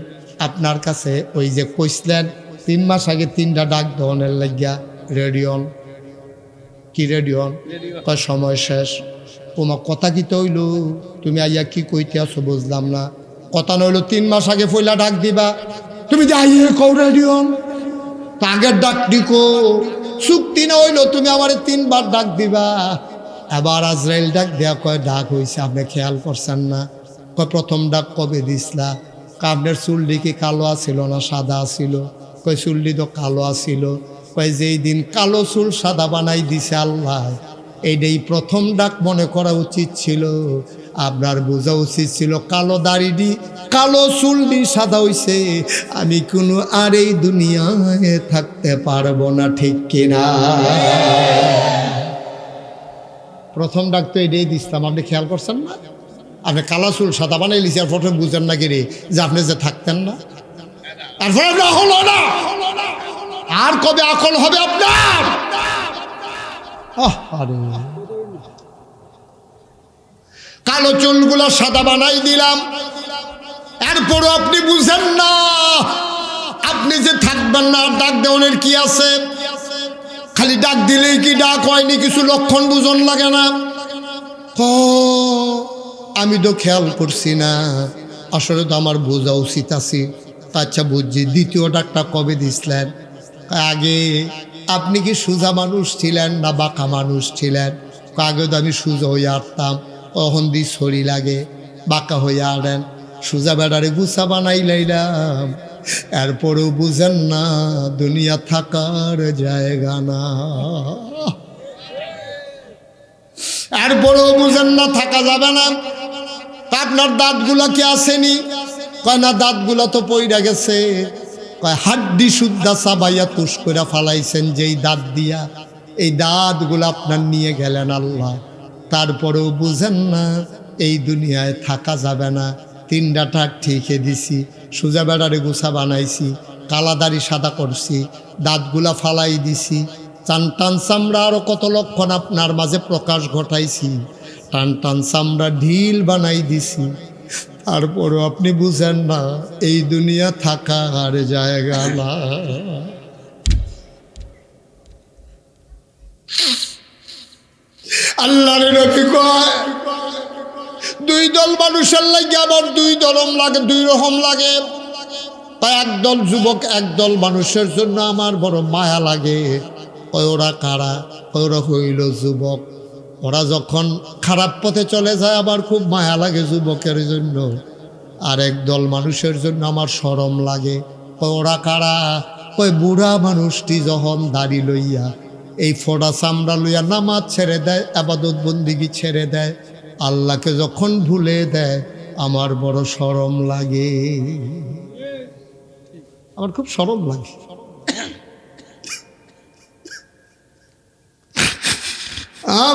আপনার কাছে ওই যে কইছিলেন 3 মাস আগে 3টা ডাক দেওয়ানের লাগিয়া রেডিওন, কি রেডিওন কয় সময় শেষ। তোমার কথা কি তৈল, তুমি আইয়া কি কইতে আসো বুঝলাম না। কথা নইলো 3 মাস আগে পয়লা ডাক দিবা, তুমি যে আইয়ে কও রেডিওন, তো আগের ডাক দিকো চুক্তি না হইলো তুমি আমার 3 বার ডাক দিবা। এবার আজরাইল ডাক দেয়া কয় ডাক হইছে, আপনি খেয়াল করছেন না। কয় প্রথম ডাক কবে দিসলা, আপনার চুলটি কি কালো আছিল না সাদা আছিল। কয় চুলটি তো কালো আছিল। কয় যেই দিন কালো চুল সাদা বানাই দিছে আল্লাহ, এইটাই প্রথম ডাক মনে করা উচিত ছিল। আপনার বোঝা উচিত ছিল কালো দাড়িটি কালো চুলটি সাদা হইছে, আমি কোনো আর এই দুনিয়ায় থাকতে পারবো না, ঠিক কিনা। প্রথম ডাক তো এটাই দিচ্ছিলাম, আপনি খেয়াল করছেন না। আপনি কালো চুল সাদা বানাই লিছি, আর প্রথমে বুঝেন না কিরে যে আপনি যে থাকতেন না। তারপরে হলো না, আর কবে আকল হবে আপনার। আরে কালো চুলগুলো সাদা বানাই দিলাম, এরপরও আপনি বুঝেন না আপনি যে থাকবেন না। ডাক দেওয়ানের কি আছে, খালি ডাক দিলেই কি ডাক হয়নি, কিছু লক্ষণ বুঝন লাগে না। আমি তো খেয়াল করছি না, আসলে তো আমার বোঝা উচিত আছে। আচ্ছা বুঝছি, দ্বিতীয় ডাকটা কবে দিছিলেন। আগে আপনি কি সোজা মানুষ ছিলেন না বাঁকা মানুষ ছিলেন। আগে তো আমি সোজা হয়ে আসতাম, তখন দি ছড়ি লাগে, বাঁকা হয়ে আনেন, সোজা বেড়ারে গুছা বানাই লাইলাম। এরপরেও বুঝেন না দুনিয়া থাকার জায়গা না, এরপরেও বুঝেন না থাকা যাবে না। আপনার দাঁতগুলা কি আসেনি, কয় না দাঁতগুলা তো পইরা গেছে। কয় হাড্ডি শুদ্ধা চাবাইয়া তুষ করে ফালাইছেন যেই দাঁত দিয়া, এই দাঁতগুলো আপনার নিয়ে গেলেন আল্লাহ। তারপরেও বুঝেন না এই দুনিয়ায় থাকা যাবে না। 3টা টাক ঠিকই দিছি, সোজা বেড়ারে গুছা বানাইছি, কালাদারি সাদা করছি, দাঁতগুলা ফালাই দিছি, টান টান চামড়া আরো কত লক্ষণ আপনার মাঝে প্রকাশ ঘটাইছি, টান টান চামড়া ঢিল বানাই দিছি। তারপরও আপনি বুঝেন না এই দুনিয়া থাকার জায়গা না। আল্লাহর নবী কয় 2 দল মানুষের লাগে আবার 2 দলম লাগে, 2 রকম লাগে। তাই একদল যুবক একদল মানুষের জন্য আমার বড় মায়া লাগে। ওরা কারা, ওরা হইল যুবক। ওরা যখন খারাপ পথে চলে যায় আবার খুব মায়া লাগে যুবকের জন্য। আর একদল মানুষের জন্য আমার শরম লাগে। ওরা কারা, ওই বুড়া মানুষটি যখন দাড়ি লইয়া এই ফোড়া চামড়া লইয়া নামাজ ছেড়ে দেয়, আবাদত বন্দিগি ছেড়ে দেয়, আল্লাহকে যখন ভুলে দেয় আমার বড় শরম লাগে। আমার খুব সরল লাগে।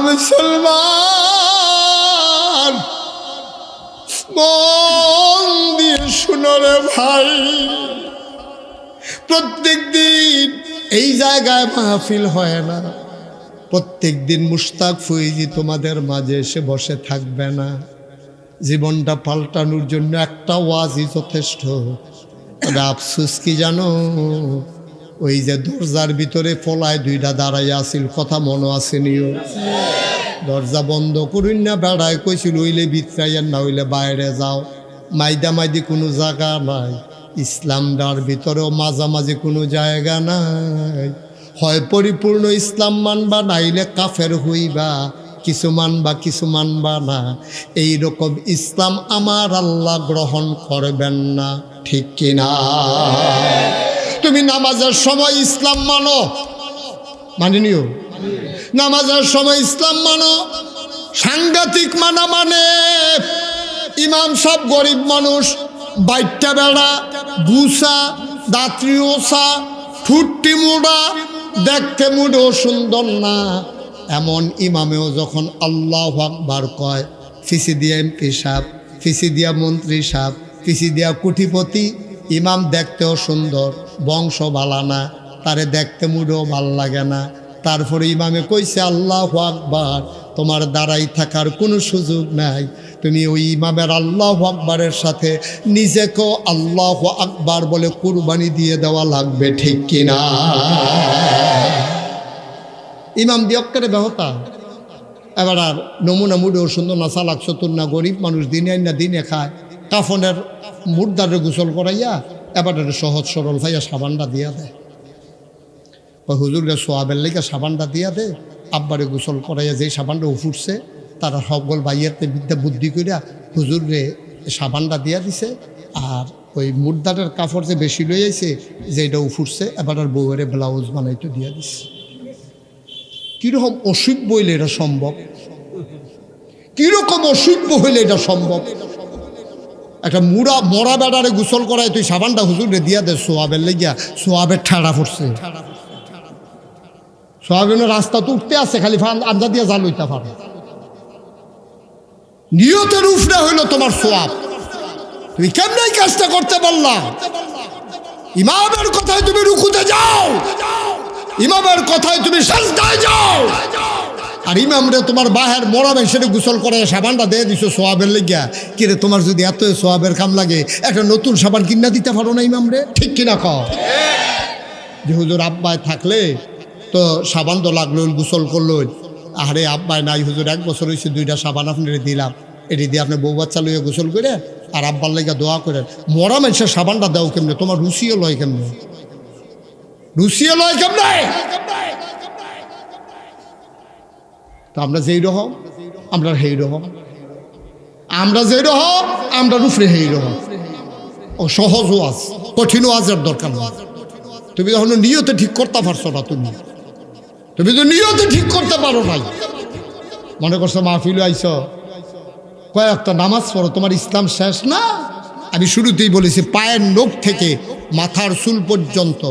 মুসলমান মন দিয়ে শুনো রে ভাই, প্রত্যেক দিন এই জায়গায় মাহফিল হয় না, প্রত্যেক দিন মুশতাক ফৈজি তোমাদের মাঝে এসে বসে থাকবে না। জীবনটা পাল্টানোর জন্য একটা ওয়াজই যথেষ্ট। তবে আফসোস কি জানো, ওই যে দরজার ভিতরে ফলায় দুইটা দাঁড়াইয়া আসিল, কথা মনে আসেনিও? দরজা বন্ধ করুন না, বেড়ায় কইছিল হইলে ভিতরাইয়ার না হইলে বাইরে যাও। মাইদা মাইদি কোনো জায়গা নাই, ইসলামটার ভিতরেও মাঝামাঝি কোনো জায়গা নাই। হয় পরিপূর্ণ ইসলাম মানবা, নাইলে কাফের হইবা, কিছু মানবা কিছু মানবা না। এইরকম ইসলাম আমার আল্লাহ গ্রহণ করবেন না, ঠিক কিনা? তুমি নামাজের সময় ইসলাম মানো, মানিনিও? নামাজের সময় ইসলাম মানো, সাংঘাতিক মানা মানে ইমাম সব গরিব মানুষ, বাইটটা বেড়া, গুসা, দাত্রী ওসা, ঠুট্টি মুড়া, দেখতে মুড়েও সুন্দর না, এমন ইমামেও যখন আল্লাহু আকবার কয়, ফিসি দিয়া এমপি সাহেব, ফিসি দিয়া মন্ত্রী সাহেব, ফিসি দিয়া কোটিপতি, ইমাম দেখতেও সুন্দর, বংশ ভালা না, তারে দেখতে মুড়েও ভাল লাগে না। তারপরে ইমামে কইছে আল্লাহু আকবার, তোমার দাঁড়াই থাকার কোনো সুযোগ নাই। তুমি ওই ইমামের আল্লাহু আকবারের সাথে নিজেকেও আল্লাহু আকবার বলে কুরবানি দিয়ে দেওয়া লাগবে, ঠিক কিনা? ইমাম দিয়ক্কারে বেহতা। এবার আর নমুনা মুড়েও সুন্দর না, চালাক চতুর না, গরিব মানুষ, দিনে আইন না দিনে খায়, কাফনের মুর্দারে গোসল করাইয়া এবার সহজ সরল ভাইয়া সাবানটা দিয়া দেয়। হুজুরে সোয়াবের লেগে সাবানটা দিয়া দে, আব্বারে গোসল করাইয়া যেই সাবানটা উফুরছে, তারা সকল ভাইয়াতে বিদ্যা বুদ্ধি করিয়া হুজুরে সাবানটা দিয়া দিছে। আর ওই মুর্দারের কাপড় যে বেশি লই আইছে, যেটা উফুরছে, এবার আর বউয়ের ব্লাউজ বানাইতে দিয়া দিছে। কীরকম অসভ্য হইলে এটা সম্ভব? কীরকম অসভ্য হইলে এটা সম্ভব? একটা মরা বেড়ারে গোসল করায় তুই সাবানটা হুজুরে দিয়া দে সোয়াবের লেগিয়া, সোয়াবের ঠাড়া পড়ছে। সোয়াবিনের রাস্তা তো উঠতে আছে, খালি আঞ্জা দিয়ে জাল হইতে পারে। নিয়তের উফরে হইল তোমার সোয়াব, তুমি কেমন কাজটা করতে পারলা? ইমামের কথায় তুমি রুকুতে যাও, ইমামের কথায় তুমি সাজদায় যাও, আর ইমামরে তোমার বাহের মরাবে সেটা গোসল করে সাবানটা দিয়ে দিছো সোয়াবের লেগিয়া। কিরে, তোমার যদি এত সোয়াবের কাম লাগে, একটা নতুন সাবান কিনা দিতে পারো না ইমামরে, ঠিক কিনা কও? যে হুজুর আব্বায় থাকলে তো সাবান তো লাগলো, গোসল করলো, আরে আব্বায় নাই হুজুর, 1 বছর হয়েছে, 2টা সাবান আপনার দিলাম, এটি দিয়ে আপনি বউ বাচ্চা লইয়া গোসল করে আর আব্বার লেগে দোয়া করেন। মরা মানুষের সাবানটা দাও কেমনে? তোমার রুচিও লয় কেমনে? রুচিও লয় কেমনে? তো আমরা যেই রকম, আমরা সেই রকম, আমরা যেই রকম, আমরা রুফরে সেই রকম। ও সহজ ওয়াজ, কঠিন ওয়াজের দরকার নেই। তুমি যখন নিয়তে ঠিক করতে পারছো না, তুমি তো নিয়তে ঠিক করতে পারো নাই। মনে করছো মাহফিলে আইছ, কয়েকটা নামাজ পড়ো, তোমার ইসলাম শেষ না? আমি শুরুতেই বলেছি, পায়ের নখ থেকে মাথার চুল পর্যন্ত,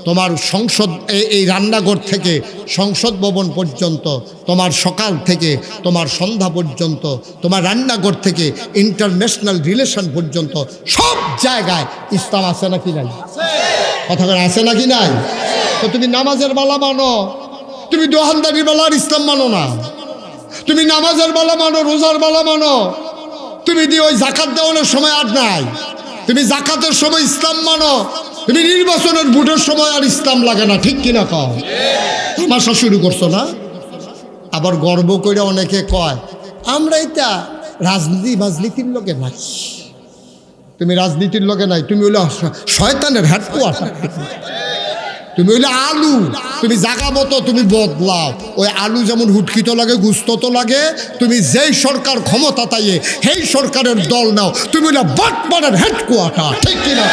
তোমার সংসদ, এই রান্নাঘর থেকে সংসদ ভবন পর্যন্ত, তোমার সকাল থেকে তোমার সন্ধ্যা পর্যন্ত, তোমার রান্নাঘর থেকে ইন্টারন্যাশনাল রিলেশন পর্যন্ত, সব জায়গায় ইসলাম আছে নাকি নাই? কথা বলে আছে নাকি নাই? তো তুমি নামাজের বেলা মানো, তুমি দোহানদারির বেলার ইসলাম মানো না। তুমি নামাজের বেলা মানো, রোজার বেলা মানো, তুমি দিয়ে ওই জাকাত দেওয়ানোর সময় আর নাই। তুমি জাকাতের সময় ইসলাম মানো, তুমি নির্বাচনের ভোটের সময় আর ইসলাম লাগে না, ঠিক কিনা কও? তামাশা শুরু করছো না? আবার গর্ব করে অনেকে কয় আমরা এটা রাজনীতির লোকে নাই। তুমি রাজনীতির লোকে নাই, তুমি হইলে শয়তানের হেডকোয়ার্টার, তুমি হইলে আলু। তুমি জাগা মতো তুমি বদলাও। ওই আলু যেমন হুটকিত লাগে, গুস্ত তো লাগে। তুমি যেই সরকার ক্ষমতা তাইয়ে সেই সরকারের দল নাও, তুমি হইলে বটমানের হেডকোয়ার্টার, ঠিক কিনা?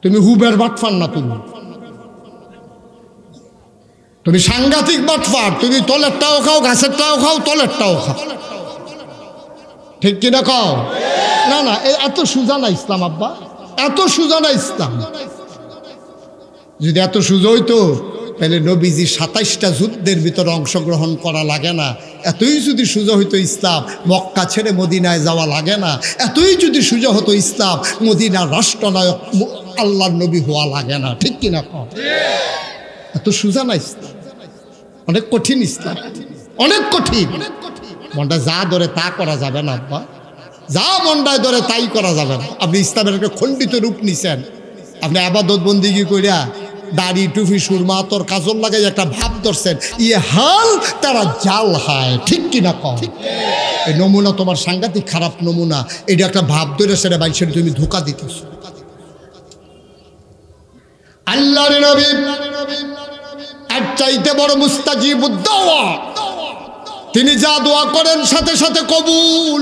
তুমি হুবের বাটফার না, তুমি সাংঘাতিক বাটফার। তুমি তলেরটাও খাও, গাছেরটাও খাও, তলেরটাও খাও, ঠিক কিনা কও? না না এত সোজা না ইসলাম আব্বা, এত সোজা না ইসলাম। যদি এত সোজা হইতো তাহলে নবীজি 27টা যুদ্ধের ভিতরে অংশগ্রহণ করা লাগে না। এতই যদি সোজা হইতো ইসলাম, মক্কা ছেড়ে মদিনায় যাওয়া লাগে না। এতই যদি সোজা হতো ইসলাম, মদিনার রাষ্ট্রনায়ক আল্লাহর নবী হওয়া লাগে না। ঠিক কিনা কম? এত সোজা না ইসলাম, অনেক কঠিন ইসলাম, অনেক কঠিন। মনটা যা ধরে তা করা যাবে না আব্বা, যা মনটায় ধরে তাই করা যাবে না। আপনি ইসলামের একটা খণ্ডিত রূপ নিছেন। আপনি আবাদত বন্দিগি কইরা দাড়ি টুপি সুরমা তোর কাজল লাগাই একটা ভাব ধরছেন, ইয়ে হাল তারা জাল হায়। ঠিক কিনা কম? এই নমুনা তোমার সাংঘাতিক খারাপ নমুনা। এটা একটা ভাব ধরে সেটা বাইশের তুমি ধোকা দিতেছ। আল্লাহর নবী আর চাইতে বড় মুস্তাজিবুদ দাওয়া, তিনি যা দোয়া করেন সাথে সাথে কবুল।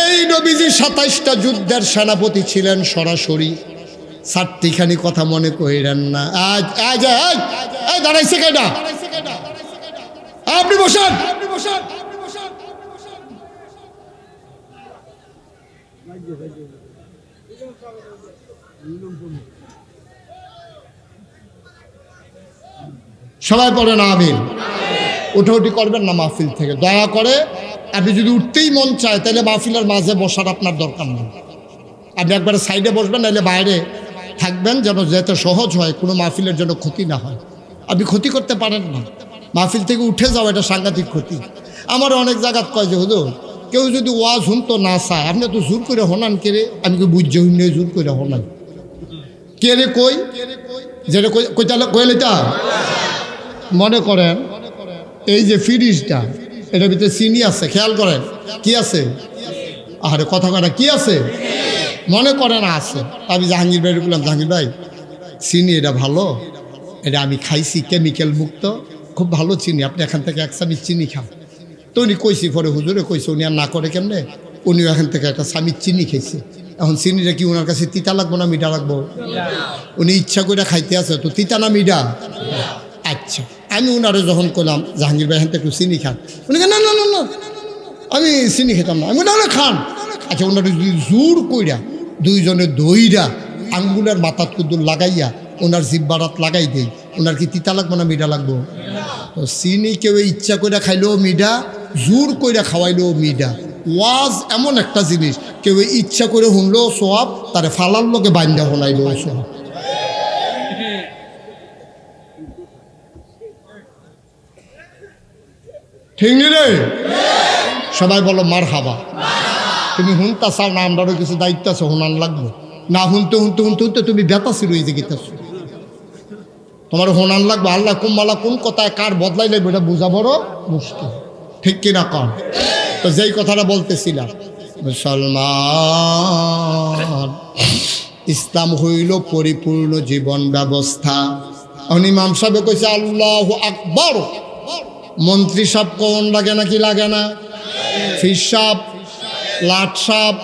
এই নবীজি 27টা যুদ্ধের সেনাপতি ছিলেন সরাসরি। চারটিখানি কথা মনে কইরেন না। আজ আজ আজ দাঁড়াইছে কেডা? আপনি বসেন। সবাই পড়েন আমিন। উঠোউঠি করবেন না মাহফিল থেকে, দয়া করে। আপনি যদি উঠতেই মন চায় তাহলে মাহফিলের মাঝে বসার আপনার দরকার নেই। আপনি একবারে সাইডে বসবেন, নাহলে বাইরে থাকবেন, যেন যেতে সহজ হয়, কোনো মাহফিলের জন্য ক্ষতি না হয়। আপনি ক্ষতি করতে পারেন না, মাহফিল থেকে উঠে যাওয়া এটা সাংঘাতিক ক্ষতি। আমার অনেক জায়গাত কয় যে হুজুর কেউ যদি ওয়াজ শুনতো না চায়, আপনি তো জোর করে হনান কে রে? আমি কি বুঝছি হইনে জোর করে হনান কে রে? কই যেটা কইতালে কইলে তা মনে করেন এই যে ফ্রিজটা, এটার ভিতরে চিনি আছে, খেয়াল করেন কি আছে? আরে কথা কথা কি আছে? মনে করেন আছে। আমি জাহাঙ্গীর ভাই বললাম, জাহাঙ্গীর ভাই চিনি এটা ভালো, এটা আমি খাইছি কেমিক্যাল মুক্ত, খুব ভালো চিনি, আপনি এখান থেকে 1 চামচ চিনি খান। তো উনি কইছি, পরে হুজুরে কইছে, উনি আর না করে কেমনে, উনিও এখান থেকে 1 চামচ চিনি খাইছে। এখন চিনিটা কি ওনার কাছে তিতা লাগবো না মিঠা লাগবো? উনি ইচ্ছা করে খাইতে আছে, তো তিতা না মিঠা? আচ্ছা, আমি ওনারে যখন করলাম জাহাঙ্গীর ভাই এখান থেকে একটু চিনি খান, উনি না না না না আমি চিনি খেতাম না। আমি না খান। আচ্ছা, ওনারা যদি জোর কইরা দুইজনে দইরা আঙ্গুলের মাথাত কুদুর লাগাইয়া ওনার জিব্বারাত লাগাই দেই, ওনার কি তিতা লাগবো না মিঠা লাগবো? তো চিনি কেউ ইচ্ছা করে খাইলেও মিঠা, জোর কইরা খাওয়াইলেও মিঠা। ওয়াজ এমন একটা জিনিস, কেউ ইচ্ছা করে শুনলেও সোয়াব, তারে ফালার লোকে বান্ধা হলাইলেও সোয়াব। ঠিক নি রে? সবাই বলো মার হাবা। তুমি হুনতা চাও না, আমরারও কিছু দায়িত্ব আছে, হুনান লাগবে না। হুনতে হুনতে হুনতে হুনতে তুমি বেতা শুরু হয়ে গেতেছ, তোমার হোনান লাগবে। আল্লাহ কুম্বালা কোন কথায় কার বদলাই লাগবে এটা বোঝা বড় মুশকিল। ঠিক কিনা কন? তো যেই কথাটা বলতেছিলাম, মুসলমান ইসলাম হইল পরিপূর্ণ জীবন ব্যবস্থা। ইমাম সাহেব কইছে আল্লাহু আকবার, মন্ত্রী সাহেব কোন লাগে নাকি লাগে না? ফির সাহেব, লাট সাহেব,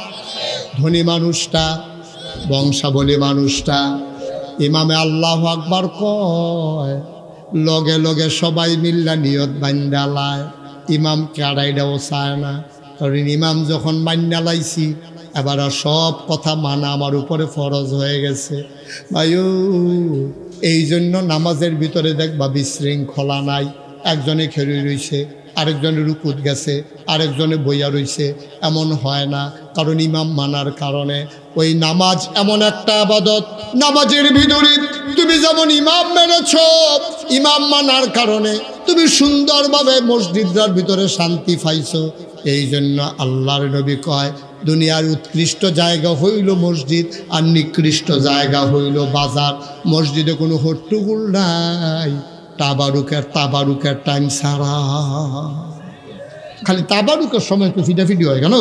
ধনী মানুষটা, বংশাবলী মানুষটা, ইমামে আল্লাহু আকবার কয়, লগে লগে সবাই মিল্লা নিয়ত বান্দালায়। ইমাম কাড়াইটাও চায় না, কারণ ইমাম যখন বান্দালাইছি এবার সব কথা মানা আমার উপরে ফরজ হয়ে গেছে। ভাইও, এই জন্য নামাজের ভিতরে দেখবা বিশৃঙ্খলা নাই। একজনে খেয়ে রইছে, আরেকজনে রুকুত গেছে, আরেকজনে বইয়া রইছে, এমন হয় না। কারণ ইমাম মানার কারণে ওই নামাজ এমন একটা আবাদত, নামাজের ভিতরে তুমি যেমন ইমাম মেনেছ, ইমাম মানার কারণে তুমি সুন্দরভাবে মসজিদটার ভিতরে শান্তি পাইছো। এই জন্য আল্লাহর নবী কয়, দুনিয়ার উৎকৃষ্ট জায়গা হইল মসজিদ, আর নিকৃষ্ট জায়গা হইল বাজার। মসজিদে কোনো হট্টগোল নাই, তাবারুকের টাইম সারা, খালি তাবারুকের সময় একটু ফিটাফিটি হয় কেন?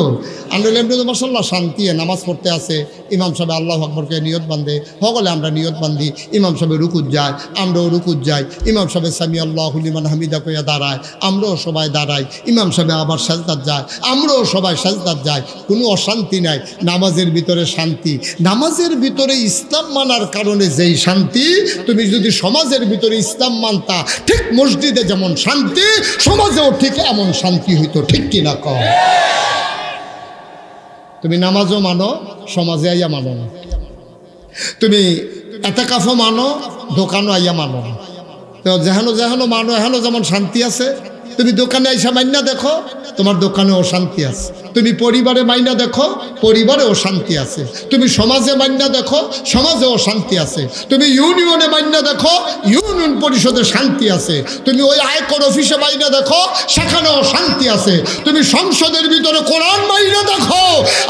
আমরা এমনি তো মাশাআল্লাহ শান্তি নামাজ পড়তে আসে, ইমাম সাহেব আল্লাহু আকবরকে নিয়ত বান্ধে, সকলে আমরা নিয়ত বান্ধি, ইমাম সাহেব রুকুত যায়, আমরাও রুকুত যাই, ইমাম সাহেব সামি আল্লাহু লিমান হামিদা কইয়া দাঁড়ায়, আমরাও সবাই দাঁড়াই, ইমাম সাহেব আবার সাজদাত যায়, আমরাও সবাই সাজদাত যাই, কোনো অশান্তি নাই। নামাজের ভিতরে শান্তি, নামাজের ভিতরে ইসলাম মানার কারণে যেই শান্তি, তুমি যদি সমাজের ভিতরে ইসলাম মানতা, ঠিক মসজিদে যেমন শান্তি, সমাজেও ঠিক এমন শান্তি হইতো। ঠিক কিনা কম? তুমি নামাজও মানো, সমাজে আইয়া মানো না। তুমি এতেকাফও মানো, দোকানও আইয়া মানো না। তো যেহেন যেহেন মানো এহেন যেমন শান্তি আছে, তুমি দোকানে আইসা মাইনা দেখো, তোমার দোকানেও শান্তি আছে। তুমি পরিবারে মাইনা দেখো, পরিবারেও শান্তি আছে। তুমি সমাজে মাইনা দেখো, সমাজেও শান্তি আছে। তুমি ইউনিয়নে মাইনা দেখো, ইউনিয়ন পরিষদে শান্তি আছে। তুমি ওই আয়কর অফিসে মাইনা দেখো, সেখানেও শান্তি আছে। তুমি সংসদের ভিতরে কোরআন মাইনা দেখো,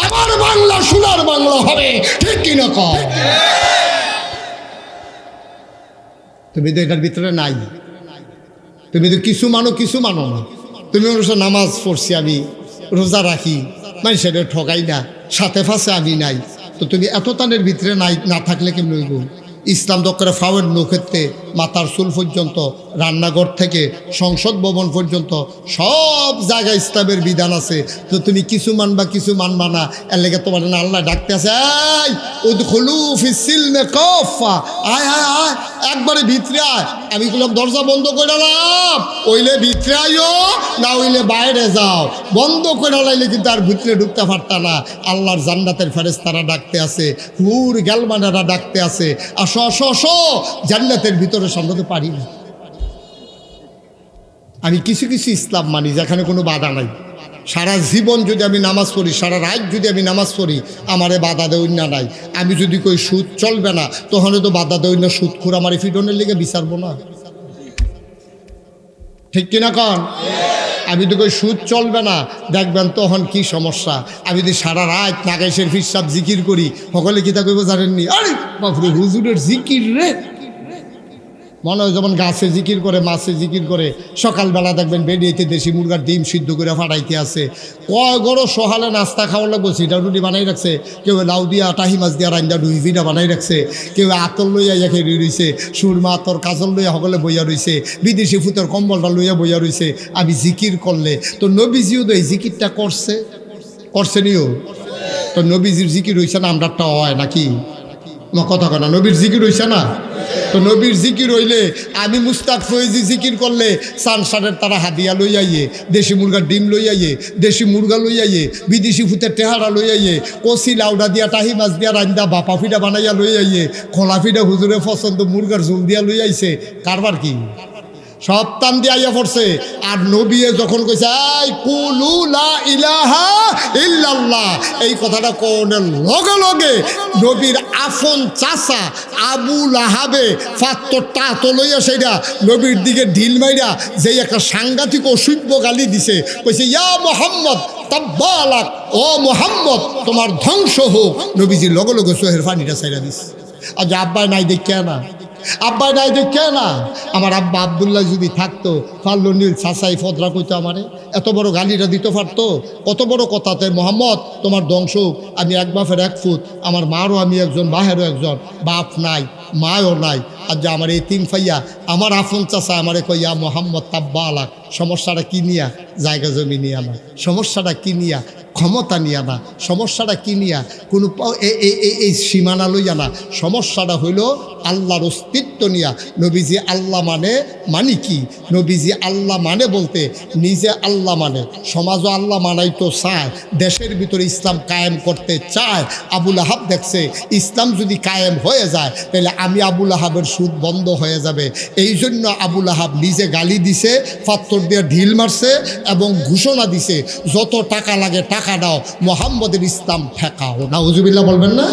আমার বাংলা সোনার বাংলা হবে, ঠিক কিনা কও? তুমি তো এটার ভিতরে নাই। তুমি তো কিছু মানো, কিছু মানো না। তুমি অবশ্য নামাজ পড়ছি, আমি রোজা রাখি, মানুষের ঠকাই না, সাথে ফাঁসে আমি নাই। তো তুমি এত তানের ভিতরে নাই, না থাকলে কেমন হইব? ইসলাম দক্করে ফাওয়ের নৌক্ষেত্রে মাথার চুল পর্যন্ত, রান্নাঘর থেকে সংসদ ভবন পর্যন্ত সব জায়গায় ইসলামের বিধান আছে। তো তুমি কিছু মানবা, কিছু মানবা না, এর লেগে তোমার না আল্লাহ ডাকতে আছে, এই উদখুলু ফিস সিলমে কাফা, আয় আয় আয়, একবারে ভিতরে আয়। আমি বললাম দরজা বন্ধ করে দিলাম, ওইলে ভিতরে আইও, না হইলে বাইরে যাও। বন্ধ করে লাইলে কিন্তু আর ভিতরে ঢুকতে পারতা না। আল্লাহর জান্নাতের ফেরেশতারা ডাকতে আছে, হুর গেলমানেরা ডাকতে আছে, আসো আসো আসো জান্নাতের ভিতরে। সম্ভবত পারি না। আমি কিছু কিছু ইসলাম মানি যেখানে কোনো বাধা নাই। সারা জীবন যদি আমি নামাজ পড়ি, সারা রাত যদি আমি নামাজ পড়ি, আমারে বাধা দেওয়ার না নাই। আমি যদি কই সুদ চলবে না, তখন তো বাধা দেওয়ার না, সুদ খুর আমার ফিডনের লেগে বিচারবো না, ঠিক কিনা কন? আমি তো কই সুদ চলবে না, দেখবেন তখন কি সমস্যা। আমি যদি সারা রাত নাগাইশের ফিরসাব জিকির করি, সকলে কি তা কইব জানেননি? আরে বাপরে, হুজুরের জিকির রে, মনে হয় যেমন গাছে জিকির করে, মাছে জিকির করে। সকালবেলা দেখবেন বেরিয়েতে দেশি মুরগার ডিম সিদ্ধ করে ফাটাইতে আছে। কয় গড়ো সহালে নাস্তা খাওয়ার লাগবো, সেটা রুটি বানাই রাখছে। কেউ লাউ দিয়া টাহি মাছ দিয়া রান্দা ডুইভিটা বানাই রাখছে। কেউ আতর লইয়া ইয়াকে রইছে, সুরমা আতর কাজল লইয়া সকলে বইয়া রইছে। বিদেশি ফুতের কম্বলটা লইয়া বইয়া রইছে। আমি জিকির করলে তো নবীজিও তো এই জিকিরটা করছে নিও। তো নবীজির জিকির হইছে না, আমরাটা হয় নাকি? আমার কথা কয় না, নবীর জিকির হইছে না? তো নবীর জিকির হইলে আমি মুস্তাক ফয়েজি জিকির করলে সানসারের তারা হাদিয়া লই আইয়ে, দেশি মুরগার ডিম লই আইয়ে, দেশি মুরগা লই আইয়ে, বিদেশি ফুতের টেহারা লই আইয়ে, কষি লাউডা দিয়া টাহি মাছ দিয়া রান্দা বাপা ফিডা বানাইয়া লই আইয়ে, খোলা ফিডা হুজুরে পছন্দ মুরগার ঝোল দিয়া লই আইছে। কারবার কি? সব টান দিয়ে আইয়া পড়ছে। আর নবীয়ে যখন কইছে এই কুলু লা ইলাহা ইল্লাল্লাহ, এই কথাটা কোনের লগে লগে নবীর আফন চাচা আবু লাহাবে ফাত্তরটা তো লইয়া সেইটা নবীর দিকে ঢিল মাইরা যেই একটা সাংঘাতিক অসভ্য গালি দিছে, কইছে ইয়া মোহাম্মদ তাব্বালাক, ও মোহাম্মদ তোমার ধ্বংস হোক। নবীজির লগে লগে চোহের পানিটা ছাইরা দিছে। আজ আব্বাই নাই দেখে না, আব্বাই নাই দেখে না। আমার আব্বা আবদুল্লাহ যদি থাকতো, পারলো নীল চাচাই ফদরা কইতো আমারে, এত বড় গালিটা দিতে পারতো। কত বড় কথাতে, মোহাম্মদ তোমার ধ্বংস। আমি এক বাপের এক ফুট, আমার মারও আমি একজন, বাহেরও একজন, বাপ নাই মায়ও নাই। আর যে আমার এই তিন ফাইয়া, আমার আফন চাচা আমারে কইয়া মোহাম্মদ তাব্বা আলাক। সমস্যাটা কি নিয়া? জায়গা জমি নিয়ে না। সমস্যাটা কি নিয়া? ক্ষমতা নিয়ে না। সমস্যাটা কি নিয়া? কোনো এই সীমানা লইয়া না। সমস্যাটা হইল আল্লাহর অস্তিত্ব নিয়া। নবীজি আল্লাহ মানে কি? নবীজি আল্লাহ মানে বলতে নিজে আল্লাহ মানে, সমাজও আল্লাহ মানাইতো চায়, দেশের ভিতরে ইসলাম কায়েম করতে চায়। আবুল আহাব দেখছে ইসলাম যদি কায়েম হয়ে যায়, তাহলে আমি আবুল আহাবের সুদ বন্ধ হয়ে যাবে। এই জন্য আবুল আহাব নিজে গালি দিছে, পাথর দিয়ে ঢিল মারছে এবং ঘোষণা দিছে যত টাকা লাগে টাকা দাও, মোহাম্মদের ইসলাম ঠেকাও। নাউজুবিল্লাহ বলবেন না?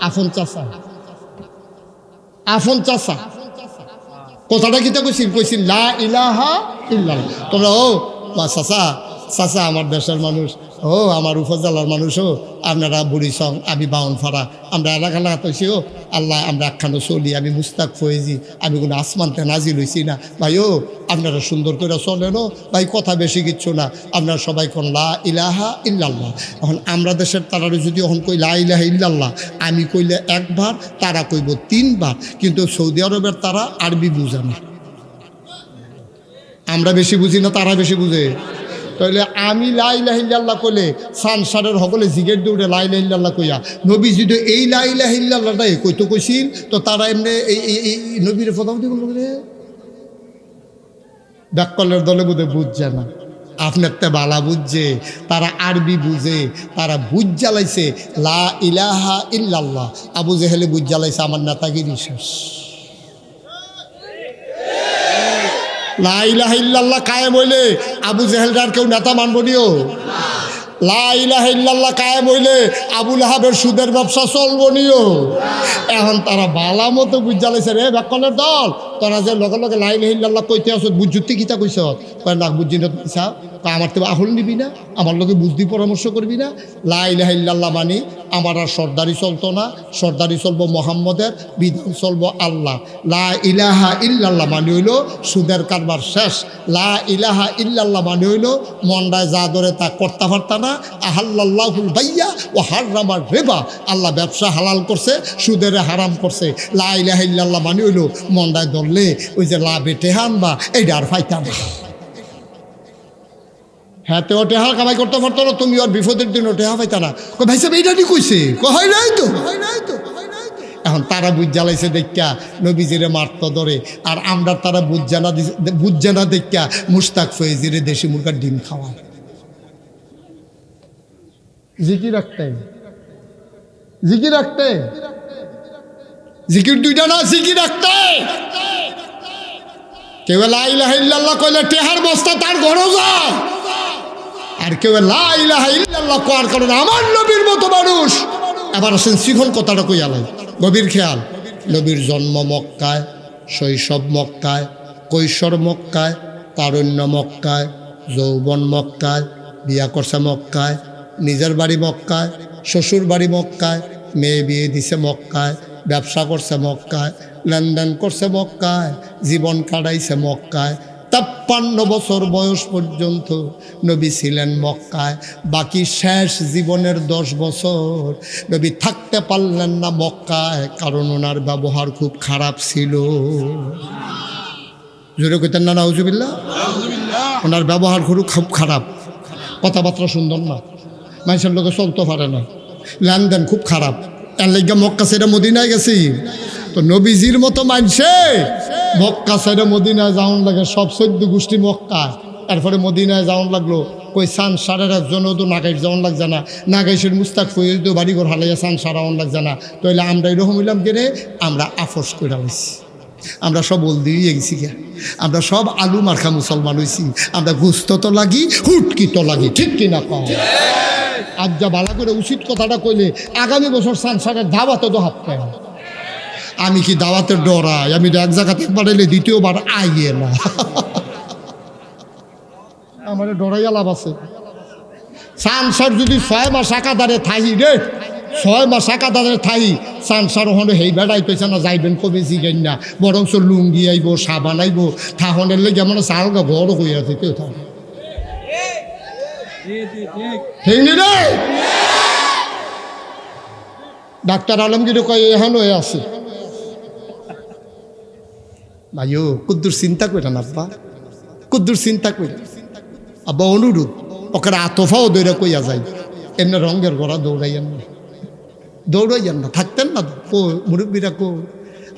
আফন চাচা, আফন চাচা কথাটা কিতা কইছি লা ইলাহা ইল্লাল্লাহ। তোমরা ও চাচা চাচা আমার দেশের মানুষ, ও আমার উপজেলার মানুষও, আপনারা বুড়িসং, আমি বাউনফাড়া, আমরা এলাকা লাগাতেছি। ও আল্লাহ, আমরা একখানো চলি, আমি মুস্তাক ফয়েজি, আমি কোনো আসমানতে নাজিল হইছি না ভাই। ও আপনারা সুন্দর করে চলেনও ভাই, কথা বেশি কিচ্ছু না। আপনারা সবাই কোন লা ইলাহা ইল্লাল্লাহ। এখন আমরা দেশের তারারে যদি এখন কই লা ইলাহা ইল্লাল্লাহ, আমি কইলে একবার, তারা কইব 3 বার। কিন্তু সৌদি আরবের তারা আরবি বুঝে না, আমরা বেশি বুঝি না, তারা বেশি বুঝে। তাহলে আমি লা ইলাহা ইল্লাল্লাহ কইলে সানসারের সকলে জিগের দৌড়ে লা ইলাহা ইল্লাল্লাহ কইয়া, নবী যদি এই লা ইলাহা ইল্লাল্লাহটাই কইতো কইছিল, তো তারা এমনি এই নবীর ফদামতি বলল রে ব্যাককলের দলে বোধে বুঝছে না। আপনার তে বালা বুঝছে, তারা আরবি বুঝে, তারা বুঝ জ্বালাইছে লা ইলাহা ইল্লাল্লাহ। আবু জেহেলে বুঝ জ্বালাইছে আমার নেতাগিরি শেষ। লা ইলাহা ইল্লাল্লাহ কায়েম হইলে আবু জেহেলদার কেউ নেতা মানবনিও। লা ইলাহা ইল্লাল্লাহ কায়েম হইলে আবু লাহাবের সুদের ব্যবসা চলবনিও। এখন তারা বালা মতো বুঝ জ্বালাইছে রে বেকনের দল, তোরা যে লগে লগে লা ইলাহা ইল্লাল্লাহ কইতে আসত বুঝতে কিতা কইছ কয় না বুঝছি না পয়সা আমার তো আহল নিবি না, আমার লগে বুদ্ধি পরামর্শ করবি না। লা ইলাহা ইল্লাল্লাহ মানি আমার আর সর্দারি চলতো না, সর্দারি চলবো মোহাম্মদের, বিধান চলবো আল্লাহ। লা ইলাহা ইল্লাল্লাহ মানে হইল সুদের কারবার শেষ। লা ইলাহা ইল্লাল্লাহ মানে হইল মন্ডায় যা ধরে তা করতে পারত না। আহাল্লাল্লাহুল বাইয়া ও হারামার রিবা, আল্লাহ ব্যবসা হালাল করছে, সুদের হারাম করছে। লা ইলাহা ইল্লাল্লাহ মানে হইল মন্ডায় ধরলে ওই যে লাভে টেহান বা এইটা আর ফাইতা না। হ্যাঁ তো টেহা কামাই করতে পারতো না, তুমি আর বিপদের দিন টেহা পাইতা না। ভাই সাহেব এইটা নি কইছে হয় নাই তো। এখন তারা বুঝ জ্বালাইছে দেখা নবীজিরে মারতো ধরে, আর আমরা তারা বুঝ জানা দেখা মুস্তাক ফয়েজিরে দেশি মুরগার ডিম খাওয়া। জিকির রাখতে জিকির রাখতে জিকির দুইটা না, জিকির রাখতে। কেউ লা ইলাহা ইল্লাল্লাহ কইলে টেহার বস্তা তার ঘরে যায়, আর কেউ লা ইলাহা ইল্লাল্লাহ কোয়ার কারণে আমার নবীর মতো মানুষ। এবার আসেন শিখন কথাটা কই আলাই গভীর খেয়াল। নবীর জন্ম মক্কায়, শৈশব মক্কায়, কৈশোর মক্কায়, তারুণ্য মক্কায়, যৌবন মক্কায়, বিয়া করছে মক্কায়, নিজের বাড়ি মক্কায়, শ্বশুর বাড়ি মক্কায়, মেয়ে বিয়ে দিছে মক্কায়, ব্যবসা করছে মক্কায়, লেনদেন করছে মক্কায়, জীবন কাটাইছে মক্কায়। 53 বছর বয়স পর্যন্ত নবী ছিলেন মক্কায়। বাকি শেষ জীবনের 10 বছর নবী থাকতে পারলেন না মক্কায়, কারণ ওনার ব্যবহার খুব খারাপ ছিল। জোরে কইতেন না নাউজুবিল্লাহ? ওনার ব্যবহার খুব খারাপ, কথাবার্তা সুন্দর না, মানুষের লোকে চলতে পারে না, লেনদেন খুব খারাপ। এর লেগে মক্কা ছেড়ে মদিনায় গেছি। তো নবীজির মতো মানছে মক্কা ছেড়ে মদিনায় যাওয়ান লাগে, সব 14 গোষ্ঠী মক্কায়। এরপরে মদিনায় যাওয়ান লাগলো, কই সান সারের একজনও তো নাগাইশ যাওয়ান লাগছে না, নাগাইশের মুস্তাক ফয়ে তো বাড়িঘর হালাইয়া সান সারাওয়ান লাগছে না। তো এলে আমরা এরকম হইলাম কেনে, আমরা আফস করে হয়েছি, আমরা সব বল দিয়ে গেছি গে, আমরা সব আলু মার্খা মুসলমান হয়েছি, আমরা গুস্ত তো লাগি হুটকি তো লাগি, ঠিক কিনা কম? আজ যা ভালো করে উচিত কথাটা কইলে আগামী বছর সানসারের দাওয়াতে তো হাত পায়। আমি কি দাওয়াতের ডরাই? আমি এক জায়গাতে একবার এলে দ্বিতীয়বার আইয়ে না, আমার ডরাইয়া লাভ আছে। সানসার যদি 6 মাস একাধারে থাই রে, 6 মাস একাধারে থাই, সানসার ওখানে হেই বেড়াই পেছে না, যাইবেন কবে জিগেন না, বরঞ্চ লুঙ্গি আইব, সাবান আইব, থাহনের লেগে আমার চালগা বড় হয়ে আছে কেউ থাকে। ডাক্তার আলমগীর কয় এখান হয়ে আছে। ভাইও কুদ্দুর চিন্তা করে না আব্বা, কুদ্দুর চিন্তা করে আব্বা, অনুরূপ ওকে আতফাও দৌড়া কইয়া যায়, এমনি রঙের গড়া দৌড়াইয়েন না, দৌড়াইয়েন না, থাকতেন না কো মুরব্বীরা কো।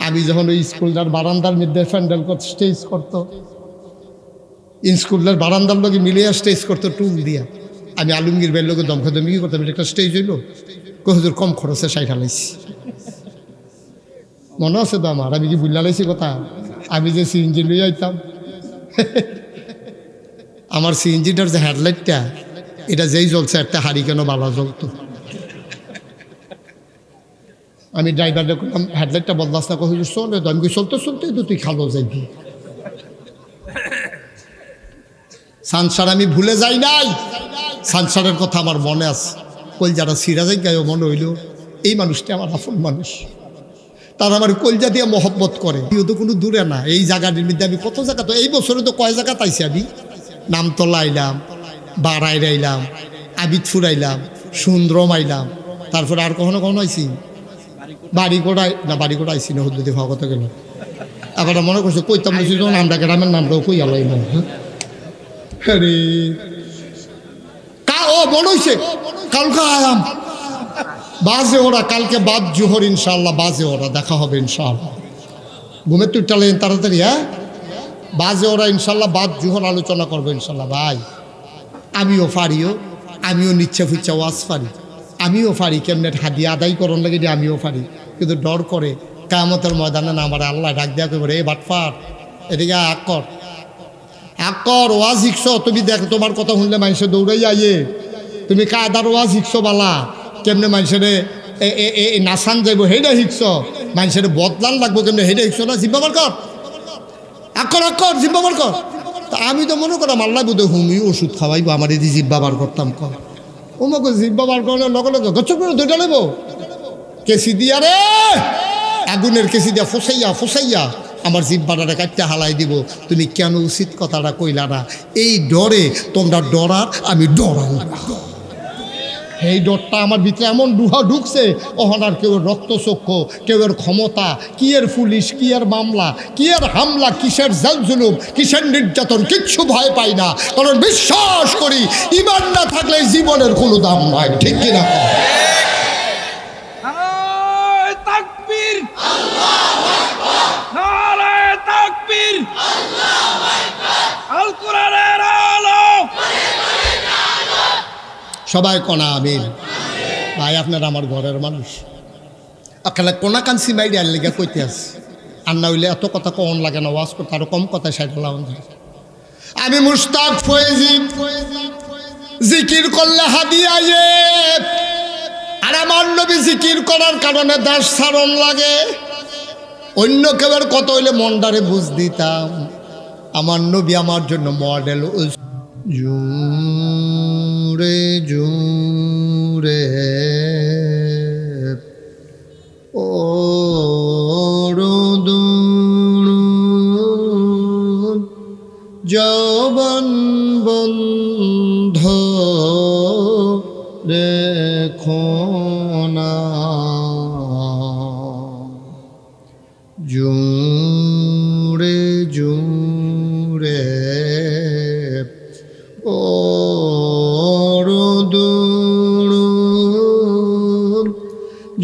আমি যখন ওই স্কুলটার বারান্দার মধ্যে প্যান্ডেল করতে স্টেজ করতো, স্কুলের বারান্দার লোকে মিলিয়ে স্টেজ করতো টুল দিয়া, আমি আলমগীর ভাইয়ের লোকে দমখাদমি কি করতাম, একটা স্টেজ হইলো হুজুর কম খরচে সাইঠা লাইছি। মনে আছে তো আমার, আমি কি বুঝলা লাইছি কথা, আমি যে সিএনজি লইয়া আইতাম, আমার সিএনজিটার যে হেডলাইটটা এটা যেই জ্বলছে একটা হাড়ি কেন বালা জ্বলতো। আমি ড্রাইভারকে করলাম হেডলাইটটা বদলাস না, হুজুর চলে তো, আমি চলতে চলতে তো তুই খালো যাইবি। সানসার আমি ভুলে যাই নাই, সানসারের কথা আমার মনে আছে। কলজাটা সিরাজাই গায়ে মনে হইল এই মানুষটা আমার আপন মানুষ, তারা আমার কলজা দিয়ে মহব্বত করে। কেউ তো কোনো দূরে না, এই জায়গাটির মধ্যে আমি কত জায়গা, তো এই বছরে তো কয় জায়গা তাইছি আমি, নামতলা আইলাম, বারাইর আইলাম, আবিদপুর আইলাম, সুন্দরম আইলাম, তারপরে আর কখনো কখনো আইছি বাড়িকোড়ায় না, বাড়িকোড়া আইসি না, হুদ্দুদি হওয়া কথা গেল। আবার মনে করছে কইতাম বলছি যখন আমরা গ্রামের নামটাও কই আলাই না। আরে ও মনে হয়েছে কালকে আয়াম বাজে ওরা, কালকে বাদ জোহর ইনশাল্লাহ, বাজে ওরা দেখা হবে ইনশাল্লাহ। ঘুমের তুই টালেন তাড়াতাড়ি, হ্যাঁ বাজে ওরা ইনশাল্লাহ, বাদ জোহর আলোচনা করবো ইনশাল্লাহ। ভাই আমিও পারিও, আমিও নিচ্ছা ফুচ্ছা ওয়াজ পারি, আমিও পারি কেমনে হাদিয়া আদায় করন লাগে যে আমিও পারি, কিন্তু ডর করে কিয়ামতের ময়দানে না আমার আল্লাহ ডাক দেওয়া করে এ বাটফার এদিকে আকর আকর ওয়াজ শিখছ তুমি, দেখ তোমার কথা শুনলে মানুষে দৌড়াই আইয়ে, তুমি কায়দার ওয়াজ শিখছ বালা কেমনে মানুষের নাচান যাইব সেইটা শিখছ, মানুষের বদলান লাগবো কেমনে সেইটা শিখছ না, জিব্বাবার কর আকর আকর জিব্বাবার কর। তা আমি তো মনে করাম আল্লাহ বোধ হুমি ওষুধ খাওয়াইবো আমার এদি জিব্বাবার করতাম কর, ও মকে জিব্বাবার করার লগে লগে গচ্ছ করে দুইটা নেব কেসি দিয়া রে, আগুনের কেসি দিয়া ফসাইয়া ফসাইয়া আমার জিব্বাটারে কাটতে হালাই দিব, তুমি কেন উচিত কথাটা কইলা না, এই ডরে তোমরা ডরার আমি ডরাও না। এই ডরটা আমার ভিতরে এমন ঢুকছে, ওহনার কেউ রক্তচক্ষু, কেউ এর ক্ষমতা, কি এর পুলিশ, কি এর মামলা, কি এর হামলা, কিসের জাল জুলুম, কিসের নির্যাতন, কিচ্ছু ভয় পাই না, কারণ বিশ্বাস করি ইমান না থাকলে জীবনের কোনো দাম নাই, ঠিক কিনা? নারায়ে তাকবীর, আল্লাহু আকবার, নারায়ে তাকবীর, আল্লাহু আকবার, আল কোরআনের আলো, সবাই কোনা আমিন। ভাই আপনার আমার ঘরের মানুষ, আপনার কোনা কান্সি মাইডি আর লেগে কইতে আছে, আর না হইলে এত কথা কন লাগে না, ওয়াজ করতে আরো কম কথা সাইডলাম। আমি মুশতাক ফয়েজি, জিকির করলে হাদিয়া আর আমার নবী জিকির করার কারণে দাস সারণ লাগে, অন্য কেউর কত হইলে মন্ডারে বুঝ দিতাম, আমার নবী আমার জন্য মডেল। জুরে জুরে ও জবান বন্ধ রেখো না, জুরে জুরে ও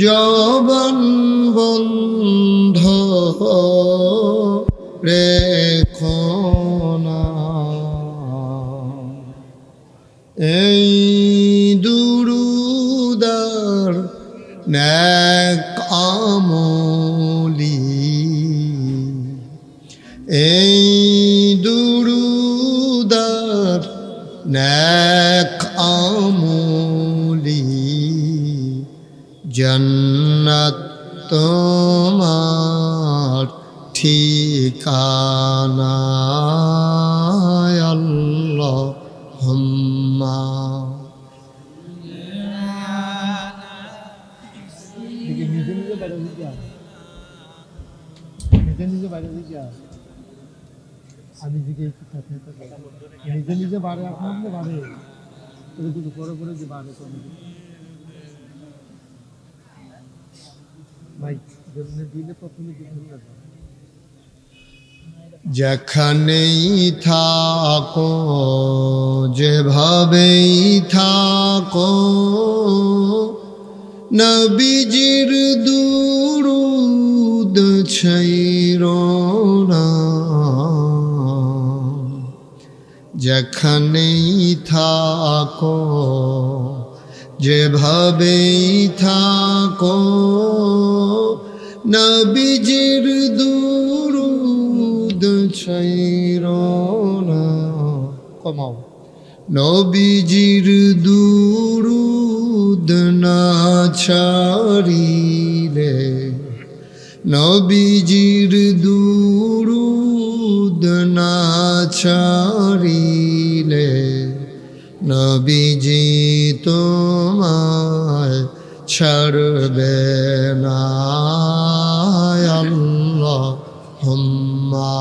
জবান বন্ধ রেখো না, এই দুরুদার নেক আমলি, এই দুরুদার নেক আমলি, জান্নাত তোমার ঠিকানা, আল্লাহুম্মা। আমি নিজে নিজে বাড়ে আপনার বাড়ে পরে পরে যে বাড়ে ভাই দিলে প্রথমে যেখানেই থাকো যেভাবেই থাকো, নবীজির দুরূদ ছাইরো না, যেখানেই থাকো যেভাবেই থাকো, নবীজির দুরূদ ছাইরো না, কমাও, নবীজির দুরূদ না ছাড়িলে, নবীজির দুরূদ না ছাড়িলে, নবীজি তোমায় ছাড়বে না, আল্লাহুম্মা।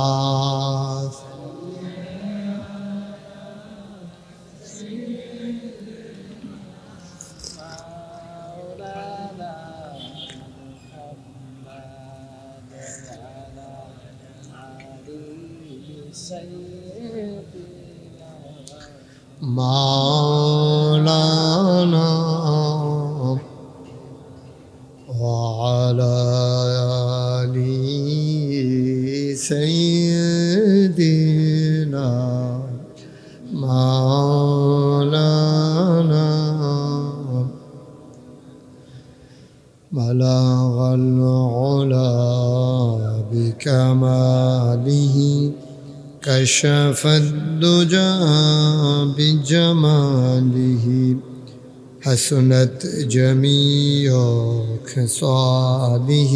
মাওলানা ওয়ালা আলি সাইয়্যিদিনা মাওলানা بلغ العلا بكماله كشف الدجى بجماله حسنت جميع خصاله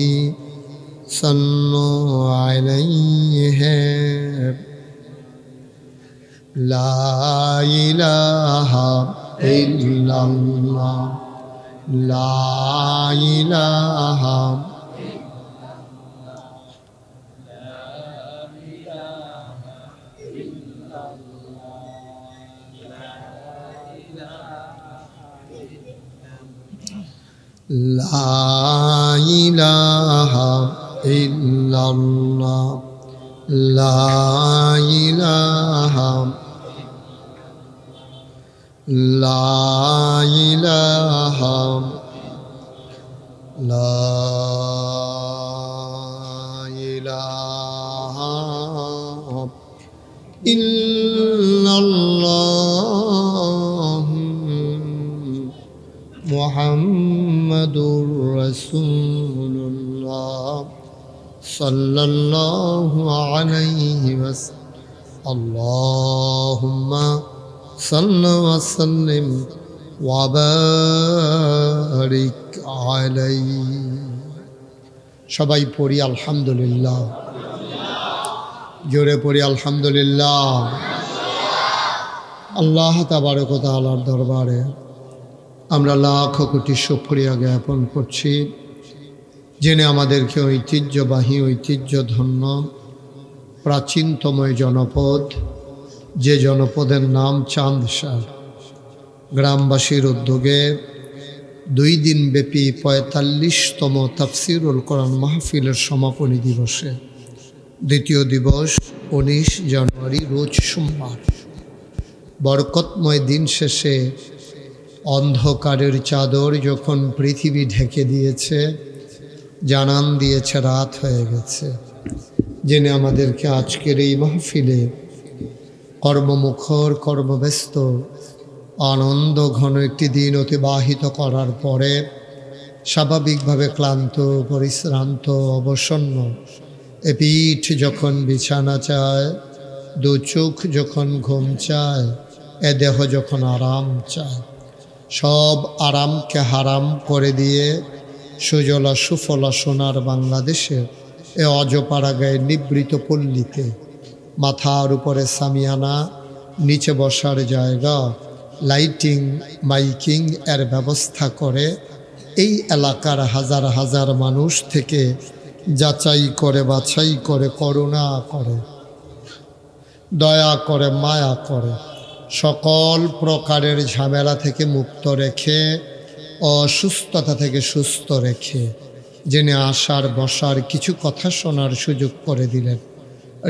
صلوا عليه لا إله إلا الله لا إله لا إله إلا الله لا إله لا إله لا إله إلا الله محمد رسول الله صلى الله عليه وسلم اللهم صل وسلم وبارك عليه সবাই পড়ি আলহামদুলিল্লাহ জোরে পড়ি আলহামদুলিল্লাহ আল্লাহ তাবারক ওয়া তাআলার দরবারে আমরা লাখ কোটি শুকরিয়া জ্ঞাপন করছি যিনি আমাদেরকে ঐতিহ্যবাহী ঐতিহ্যধন্য প্রাচীনতম জনপদ যে জনপদের নাম চাঁদশাল গ্রামবাসীর উদ্যোগে 2 দিনব্যাপী 45তম তাফসিরুল কোরআন মাহফিলের সমাপনী দিবসে দ্বিতীয় দিবস 19 জানুয়ারি রোজ সোমবার বরকতময় দিন শেষে অন্ধকারের চাদর যখন পৃথিবী ঢেকে দিয়েছে জানান দিয়েছে রাত হয়ে গেছে যিনি আমাদেরকে আজকের এই মাহফিলে কর্মমুখর কর্মব্যস্ত আনন্দ ঘন একটি দিন অতিবাহিত করার পরে স্বাভাবিকভাবে ক্লান্ত পরিশ্রান্ত অবসন্ন এ পিঠ যখন বিছানা চায় 2 চোখ যখন ঘুম চায় এ দেহ যখন আরাম চায় সব আরামকে হারাম করে দিয়ে সুজলা সুফলা সোনার বাংলাদেশের এ অজপাড়া গায়ে নিবৃত পল্লীতে মাথার উপরে সামিয়ানা নিচে বসার জায়গা লাইটিং মাইকিং এর ব্যবস্থা করে এই এলাকার হাজার হাজার মানুষ থেকে যাচাই করে বাছাই করে করুণা করে দয়া করে মায়া করে সকল প্রকারের ঝামেলা থেকে মুক্ত রেখে অসুস্থতা থেকে সুস্থ রেখে যিনি আসার বসার কিছু কথা শোনার সুযোগ করে দিলেন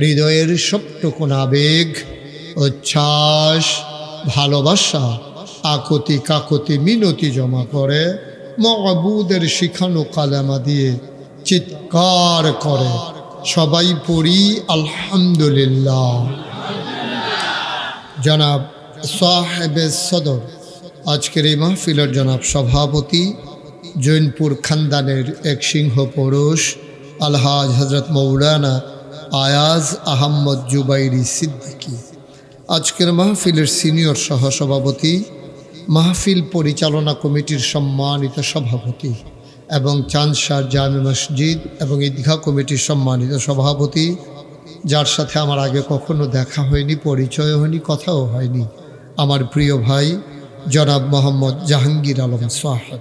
হৃদয়ের সবটুকুন আবেগ উচ্ছ্বাস ভালোবাসা আকুতি কাকুতি মিনতি জমা করে মাবুদের শিখানো কালেমা দিয়ে চিৎকার করে সবাই পড়ি আলহামদুলিল্লাহ। জনাব সাহেবে সদর আজকের এই মাহফিলের জনাব সভাপতি জৈনপুর খানদানের এক সিংহ পুরুষ আলহাজ হজরত মৌলানা আয়াজ আহম্মদ জুবাইরি সিদ্দিকী, আজকের মাহফিলের সিনিয়র সহসভাপতি, মাহফিল পরিচালনা কমিটির সম্মানিত সভাপতি এবং চাঁদশার জামে মসজিদ এবং ঈদগাহ কমিটির সম্মানিত সভাপতি, যার সাথে আমার আগে কখনো দেখা হয়নি, পরিচয় হয়নি, কথাও হয়নি, আমার প্রিয় ভাই জনাব মোহাম্মদ জাহাঙ্গীর আলম সাহেব,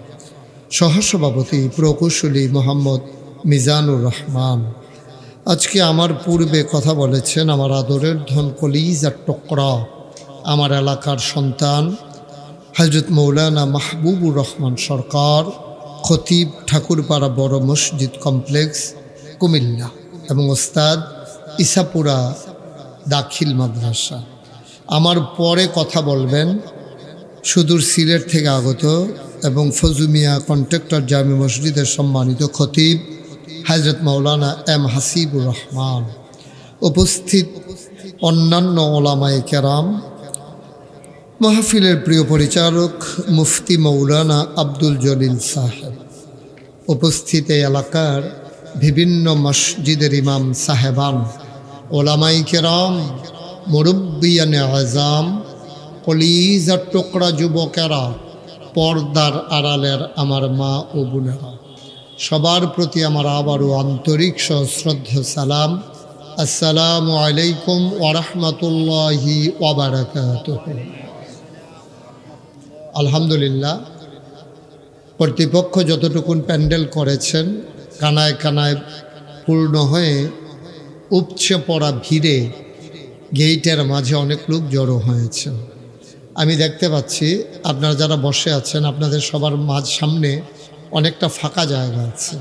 সহসভাপতি প্রকৌশলী মোহাম্মদ মিজানুর রহমান। আজকে আমার পূর্বে কথা বলেছেন আমার আদরের ধন কলিজার টুকরা, আমার এলাকার সন্তান হজরত মৌলানা মাহবুবুর রহমান সরকার, খতিব ঠাকুরপাড়া বড় মসজিদ কমপ্লেক্স কুমিল্লা এবং ওস্তাদ ইসাপুরা দাখিল মাদ্রাসা। আমার পরে কথা বলবেন সুদূর সিলেট থেকে আগত এবং ফজুমিয়া কন্ট্রাক্টর জামে মসজিদের সম্মানিত খতিব হজরত মৌলানা এম হাসিবুর রহমান, উপস্থিত অন্যান্য ওলামায়ে কেরাম, মাহফিলের প্রিয় পরিচালক মুফতি মৌলানা আব্দুল জলিল সাহেব, উপস্থিত এই এলাকার বিভিন্ন মসজিদের ইমাম সাহেবান, ওলামাই কেরাম, মুরব্বিয়ানে আজাম, কলিজার টুকরা যুবকেরা, পর্দার আড়ালের আমার মা ও বোনেরা, সবার প্রতি আমার আবারও আন্তরিক সশ্রদ্ধ সালাম। আসসালামু আলাইকুম ওয়া রাহমাতুল্লাহি ওয়া বারাকাতুহু। আলহামদুলিল্লাহ, কর্তৃপক্ষ যতটুকুন প্যান্ডেল করেছেন, কানায় কানায় পূর্ণ হয়ে উপচে পড়া ভিড়ে গেইটের মাঝে অনেক লোক জড়ো হয়েছে। আমি দেখতে পাচ্ছি আপনারা যারা বসে আছেন, আপনাদের সবার সামনে অনেকটা ফাঁকা জায়গা আছে।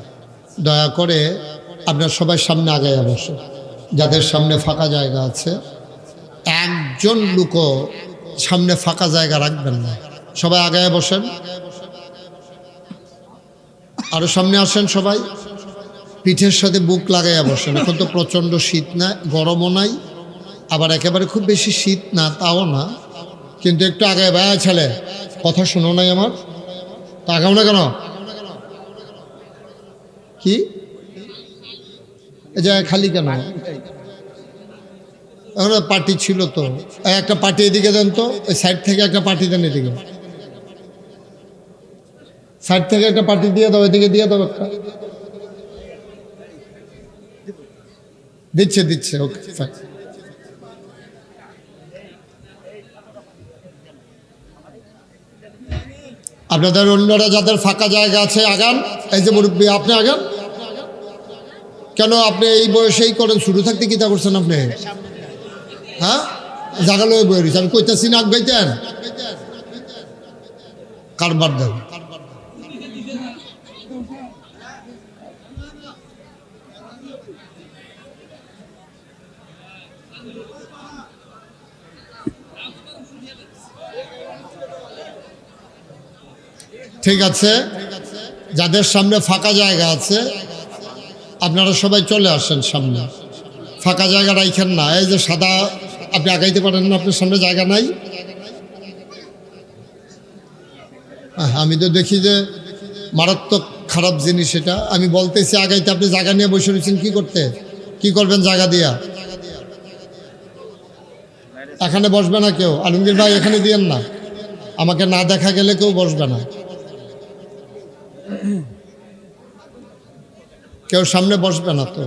দয়া করে আপনার সবাই সামনে আগাইয়া বসে, যাদের সামনে ফাঁকা জায়গা আছে। একজন লোকও সামনে ফাঁকা জায়গা রাখবেন না, সবাই আগায় বসেন। আরও সামনে আসেন সবাই, পিঠের সাথে বুক লাগাইয়া বসেন। এখন তো প্রচণ্ড শীত না, গরমও নাই, আবার একেবারে খুব বেশি শীত না, তাও না, কিন্তু একটু আগায়। ভাই ছেলে, কথা শোনো নাই আমার, তা আগাও না কেন? কি এই জায়গায় খালি কেন? এখন পার্টি ছিল তো, একটা পার্টি এদিকে দেন তো, ওই সাইড থেকে একটা পার্টি দেন, এদিকে সাইড থেকে একটা পার্টি দিয়ে দাও, এদিকে দিয়ে দাও একটা। দিচ্ছে দিচ্ছে, ওকে। আপনাদের অন্যরা যাদের ফাঁকা জায়গা আছে আগান। এই যে মুরব্বী, আপনি আগান কেন? আপনি এই বয়সেই করেন, শুরু থাকতে কি তা করছেন আপনি? হ্যাঁ, জাগালো বই রয়েছে, আমি কইতাছি না আগাইতেন কারবার দেন। ঠিক আছে, যাদের সামনে ফাঁকা জায়গা আছে আপনারা সবাই চলে আসেন সামনে। ফাঁকা জায়গা রাইখেন না। এই যে সাদা, আপনি আগাইতে পারেন না, আপনার সামনে জায়গা নাই। আমি তো দেখি যে মারাত্মক খারাপ জিনিস এটা। আমি বলতেছি আগাইতে, আপনি জায়গা নিয়ে বসে রয়েছেন কি করতে? কি করবেন জায়গা দিয়া? এখানে বসবে না কেউ। আলমগীর ভাই, এখানে দিয়েন না, আমাকে না দেখা গেলে কেউ বসবে না, কেউ সামনে বসবে না তো।